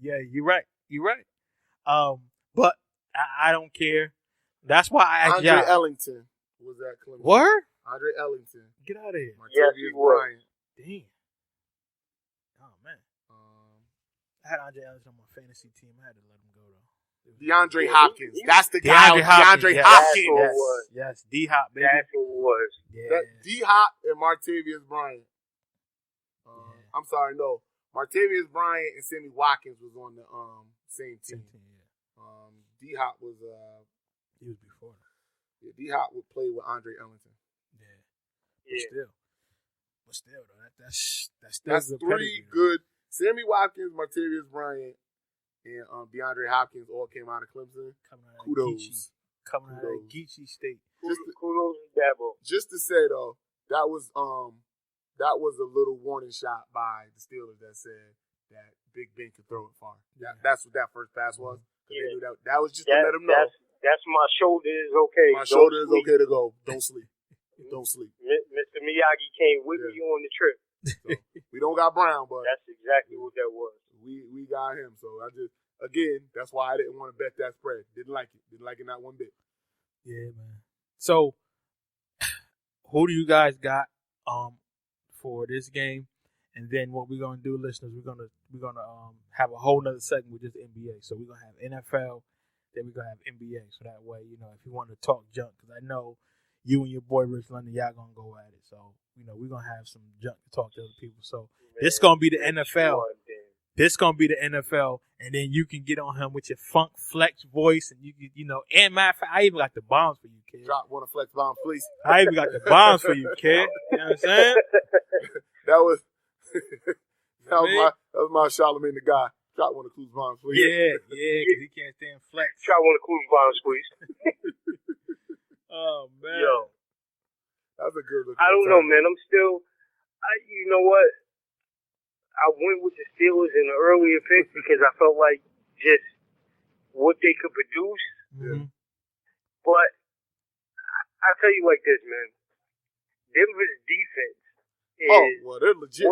[SPEAKER 3] Yeah. You're right. But I don't care. That's why I asked
[SPEAKER 4] Andre
[SPEAKER 3] y'all.
[SPEAKER 4] Ellington was at Clemson.
[SPEAKER 3] Word?
[SPEAKER 4] Andre Ellington.
[SPEAKER 3] Get out of here.
[SPEAKER 5] Yes, he
[SPEAKER 4] Martavius
[SPEAKER 5] was.
[SPEAKER 4] Bryant.
[SPEAKER 3] Damn. Oh man. I had Andre Ellington on my fantasy team. I had to let him go though.
[SPEAKER 4] DeAndre Hopkins. That's the guy.
[SPEAKER 3] DeAndre Hopkins.
[SPEAKER 4] DeAndre
[SPEAKER 3] Yes.
[SPEAKER 4] Hopkins.
[SPEAKER 3] Yes. D-Hop, baby.
[SPEAKER 5] That's who it was.
[SPEAKER 3] Yeah.
[SPEAKER 4] D-Hop and Martavius Bryant. I'm sorry, no. Martavius Bryant and Sammy Watkins was on the same team. D-Hop was
[SPEAKER 3] He was before.
[SPEAKER 4] yeah, D-Hop would play with Andre Ellington.
[SPEAKER 5] Yeah.
[SPEAKER 3] But still though, that's still
[SPEAKER 4] That's
[SPEAKER 3] good
[SPEAKER 4] three
[SPEAKER 3] pedigree, though.
[SPEAKER 4] good. Sammy Watkins, Martavius Bryant, and DeAndre Hopkins all came out of Clemson.
[SPEAKER 3] Coming out of
[SPEAKER 4] Kudos.
[SPEAKER 3] Geechee. Coming out of Geechee State.
[SPEAKER 5] Kudos to Dabo.
[SPEAKER 4] Just to say though, that was a little warning shot by the Steelers that said that Big Ben could throw it far. That's what that first pass was. 'Cause they knew that was just to let them know.
[SPEAKER 5] That's my shoulder is okay.
[SPEAKER 4] My
[SPEAKER 5] Don't
[SPEAKER 4] shoulder is
[SPEAKER 5] sleep.
[SPEAKER 4] okay to go. Don't sleep. Don't sleep.
[SPEAKER 5] Mr. Miyagi came with me on the trip.
[SPEAKER 4] So, we don't got Brown, but
[SPEAKER 5] That's exactly what that was.
[SPEAKER 4] we got him. So I just, again, that's why I didn't want to bet that spread. Didn't like it not one bit.
[SPEAKER 3] Yeah, man. So, who do you guys got for this game? And then what we're gonna do, listeners, we're gonna have a whole nother segment with just NBA. So we're gonna have NFL, then we're gonna have NBA. So that way, if you want to talk junk, because I know you and your boy Rich London, y'all gonna go at it. So we're gonna have some junk to talk to other people. So this gonna be the NFL. This gonna be the NFL, and then you can get on him with your funk flex voice, and you can, and matter of fact, I even got the bombs for you, kid.
[SPEAKER 4] Drop one of Flex Bomb, please.
[SPEAKER 3] I even got the bombs for you, kid. You know what I'm saying?
[SPEAKER 4] That was that was my Charlamagne the guy. Drop one of Clues Bombs, please.
[SPEAKER 3] Yeah, because he can't stand flex.
[SPEAKER 5] Try one of Clues Bombs, please.
[SPEAKER 3] Oh man,
[SPEAKER 5] Yo,
[SPEAKER 4] That's a good look.
[SPEAKER 5] I don't know, man. I'm still, you know what? I went with the Steelers in the earlier pick because I felt like just what they could produce.
[SPEAKER 3] Mm-hmm.
[SPEAKER 5] But I tell you like this, man. Denver's defense is
[SPEAKER 4] they're legit.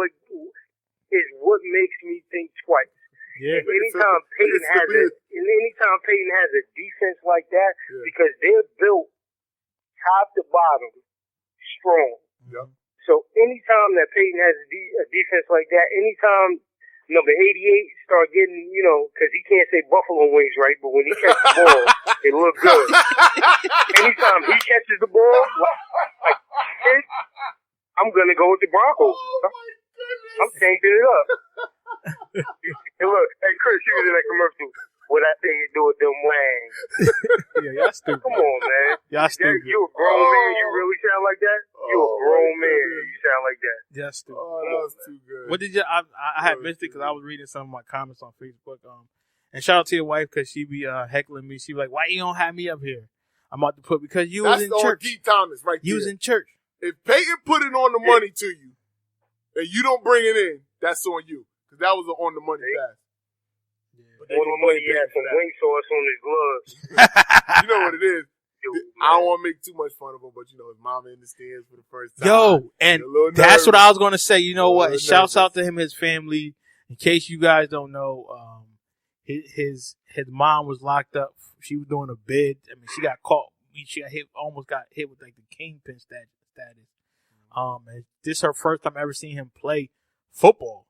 [SPEAKER 5] what makes me think twice.
[SPEAKER 3] Yeah,
[SPEAKER 5] Anytime Peyton has a defense like that, because they're built top to bottom strong.
[SPEAKER 4] Yep.
[SPEAKER 5] So anytime that Peyton has a defense like that, anytime number 88 start getting, because he can't say buffalo wings right, but when he catches the ball, it looks good. Anytime he catches the ball, like I'm gonna go with the Broncos. I'm changing it up. Hey, look, hey Chris, you was in that commercial. What I think you do with them wangs.
[SPEAKER 3] Yeah, y'all stupid.
[SPEAKER 5] Come on, man.
[SPEAKER 3] Y'all stupid.
[SPEAKER 5] You a grown man, you really sound like that? You a grown man, you sound like that.
[SPEAKER 3] Y'all stupid.
[SPEAKER 4] Oh, that was too good.
[SPEAKER 3] What did you? I had missed it because I was reading some of my comments on Facebook. And shout out to your wife because she be heckling me. She be like, "Why you don't have me up here?" I'm about to put because you was in church.
[SPEAKER 4] That's on Thomas right there.
[SPEAKER 3] You was in church.
[SPEAKER 4] If Peyton put it on the money to you, and you don't bring it in, that's on you. Because that was an on the money pass. But
[SPEAKER 5] One of the money he had some wing sauce on his gloves.
[SPEAKER 4] You know what it is.
[SPEAKER 5] Dude,
[SPEAKER 4] I don't want to make too much fun of him, but his mama in the stands for the first time.
[SPEAKER 3] Yo, and that's what I was gonna say. You know what? Shouts out to him, his family. In case you guys don't know, his mom was locked up. She was doing a bid. I mean, she got caught. She got hit. Almost got hit with like the kingpin status. And this is her first time ever seeing him play football.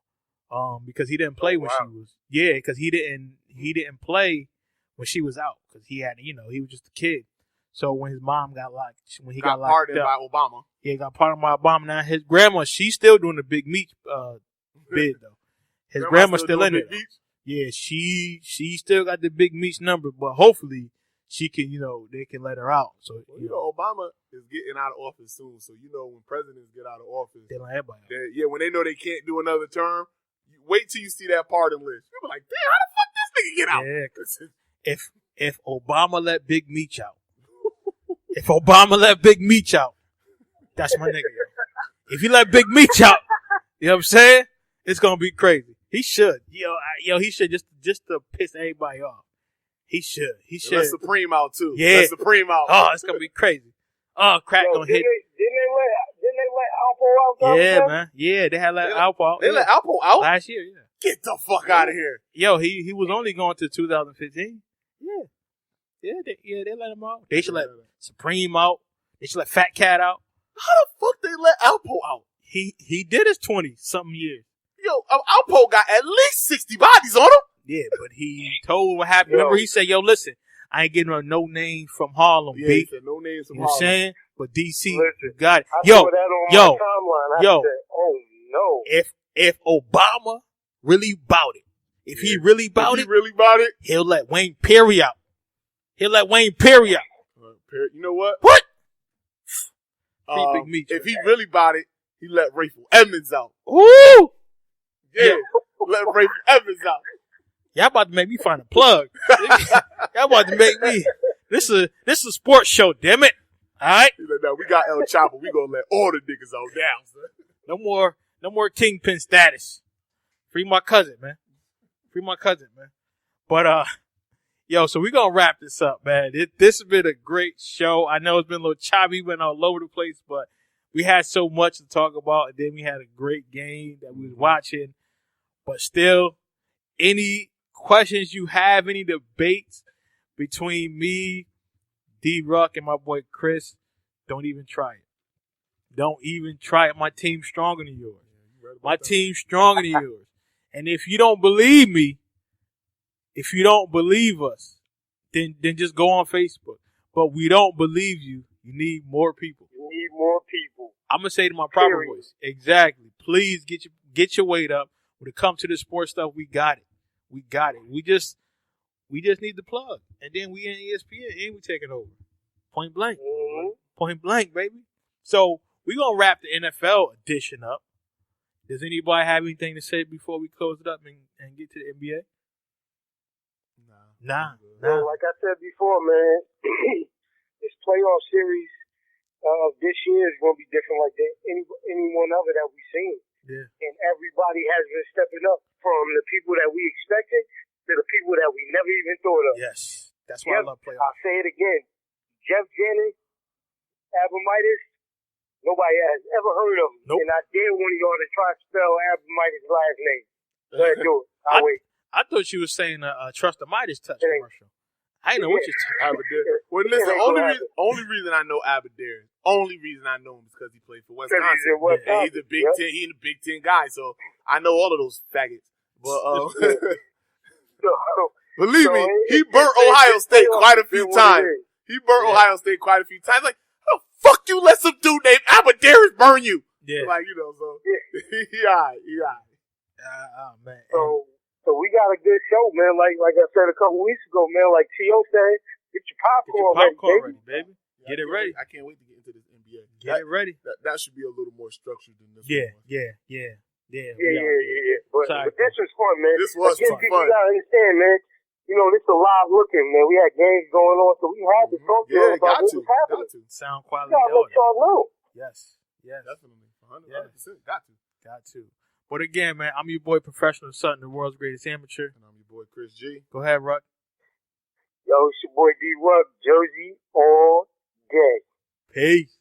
[SPEAKER 3] Because he didn't play when she was. Yeah, because he didn't play when she was out because he had, he was just a kid. So when his mom got locked, when he got locked
[SPEAKER 4] pardoned
[SPEAKER 3] up
[SPEAKER 4] by Obama.
[SPEAKER 3] Yeah, got pardoned by Obama. Now his grandma, she's still doing the big meat bid though. His grandma's still in it. Yeah, she still got the big meat number, but hopefully she can, they can let her out. So
[SPEAKER 4] Well, Obama is getting out of office soon. So when presidents get out of office,
[SPEAKER 3] they let everybody out.
[SPEAKER 4] when they know they can't do another term, you wait till you see that pardon list. You'll be like, damn, how the fuck this nigga get out?
[SPEAKER 3] Yeah, 'cause if Obama let Big Meech out, that's my nigga. Yo. If he let Big Meech out, you know what I'm saying? It's gonna be crazy. He should, he should just to piss everybody off. He should.
[SPEAKER 4] Let Supreme out too.
[SPEAKER 3] Yeah.
[SPEAKER 4] Let Supreme out.
[SPEAKER 3] Oh, it's gonna be crazy. Oh, crack gonna hit.
[SPEAKER 5] Didn't they let Alpo out?
[SPEAKER 3] Yeah, man. Yeah, they had let Alpo out.
[SPEAKER 4] They let Alpo out
[SPEAKER 3] last year. Yeah.
[SPEAKER 4] Get the fuck out of here.
[SPEAKER 3] Yo, he was only going to 2015. Yeah, they let him out. They should let Supreme out. They should let Fat Cat out.
[SPEAKER 4] How the fuck they let Alpo out?
[SPEAKER 3] He did his 20-something years.
[SPEAKER 4] Yo, Alpo got at least 60 bodies on him.
[SPEAKER 3] Yeah, but he told what happened. Remember, he said, yo, listen, I ain't getting no names from Harlem,
[SPEAKER 4] Yeah,
[SPEAKER 3] B.
[SPEAKER 4] he said no names from
[SPEAKER 3] You know what I'm
[SPEAKER 4] Harlem.
[SPEAKER 3] saying? But DC,
[SPEAKER 5] Listen,
[SPEAKER 3] you got it.
[SPEAKER 5] I saw that on my timeline. I said, oh no.
[SPEAKER 3] If Obama really bout it, if he really bout it, he'll let Wayne Perry out.
[SPEAKER 4] You know what?
[SPEAKER 3] What? Big Meech,
[SPEAKER 4] if he really bought it, he let Rayful Edmonds out.
[SPEAKER 3] Ooh!
[SPEAKER 4] Yeah, let Rayful Edmonds out.
[SPEAKER 3] Y'all about to make me find a plug. Y'all about to make me. This is a sports show, damn it. All right?
[SPEAKER 4] He's like, no, we got El Chapo. We gonna let all the niggas out down, son.
[SPEAKER 3] No more kingpin status. Free my cousin, man. But so we gonna wrap this up, man. This has been a great show. I know it's been a little choppy, went all over the place, but we had so much to talk about, and then we had a great game that we was watching. But still, any questions you have, any debates between me, D-Ruck, and my boy Chris, don't even try it. Don't even try it. My team's stronger than yours. And if you don't believe me, if you don't believe us, then just go on Facebook. But we don't believe you. You need more people. I'm going to say to my proper voice. Exactly. Please get your weight up. When it comes to the sports stuff, we got it. We just need the plug. And then we in ESPN and we taking over. Point blank.
[SPEAKER 5] Mm-hmm.
[SPEAKER 3] Point blank, baby. So we're going to wrap the NFL edition up. Does anybody have anything to say before we close it up and get to the NBA? Nah.
[SPEAKER 5] Well, like I said before, man, this playoff series of this year is going to be different like any one other that we've seen.
[SPEAKER 3] Yeah.
[SPEAKER 5] And everybody has been stepping up from the people that we expected to the people that we never even thought of.
[SPEAKER 3] Yes. That's why I love playoffs.
[SPEAKER 5] I'll say it again. Jeff Jennings, Abamitis, nobody has ever heard of him.
[SPEAKER 3] Nope.
[SPEAKER 5] And I dare one of y'all to try to spell Abamitis' last name. Go ahead, do it. I'll wait.
[SPEAKER 3] I thought you were saying Trust the Midas touch commercial. I didn't know what you're talking
[SPEAKER 4] Abadare. Well, listen, only reason I know Abadare, only reason I know him is because he played for Wisconsin. And he's a Big Ten. He's a Big Ten guy, so I know all of those faggots. But believe me, he burnt Ohio State quite a few times. Like, how the fuck you let some dude named Abadare burn you?
[SPEAKER 3] Yeah.
[SPEAKER 4] Like, so he all right.
[SPEAKER 3] Oh, man.
[SPEAKER 5] So we got a good show, man. Like I said a couple weeks ago, man. Like T.O. said, get your popcorn
[SPEAKER 3] ready, baby. Get it ready.
[SPEAKER 4] I can't wait to get into this NBA.
[SPEAKER 3] Get it ready.
[SPEAKER 4] That should be a little more structured than this one.
[SPEAKER 5] Yeah. But this was fun, man.
[SPEAKER 4] This was fun.
[SPEAKER 5] You gotta understand, man. This is a live looking, man. We had games going on, so we had to talk to them about what was happening.
[SPEAKER 3] Sound quality.
[SPEAKER 5] We gotta let y'all know.
[SPEAKER 3] Yes.
[SPEAKER 4] Definitely. 100%. Got to.
[SPEAKER 3] But again, man, I'm your boy Professional Sutton, the world's greatest amateur.
[SPEAKER 4] And I'm your boy Chris G.
[SPEAKER 3] Go ahead, Ruck.
[SPEAKER 5] Yo, it's your boy D-Ruck, Jersey all day.
[SPEAKER 3] Peace.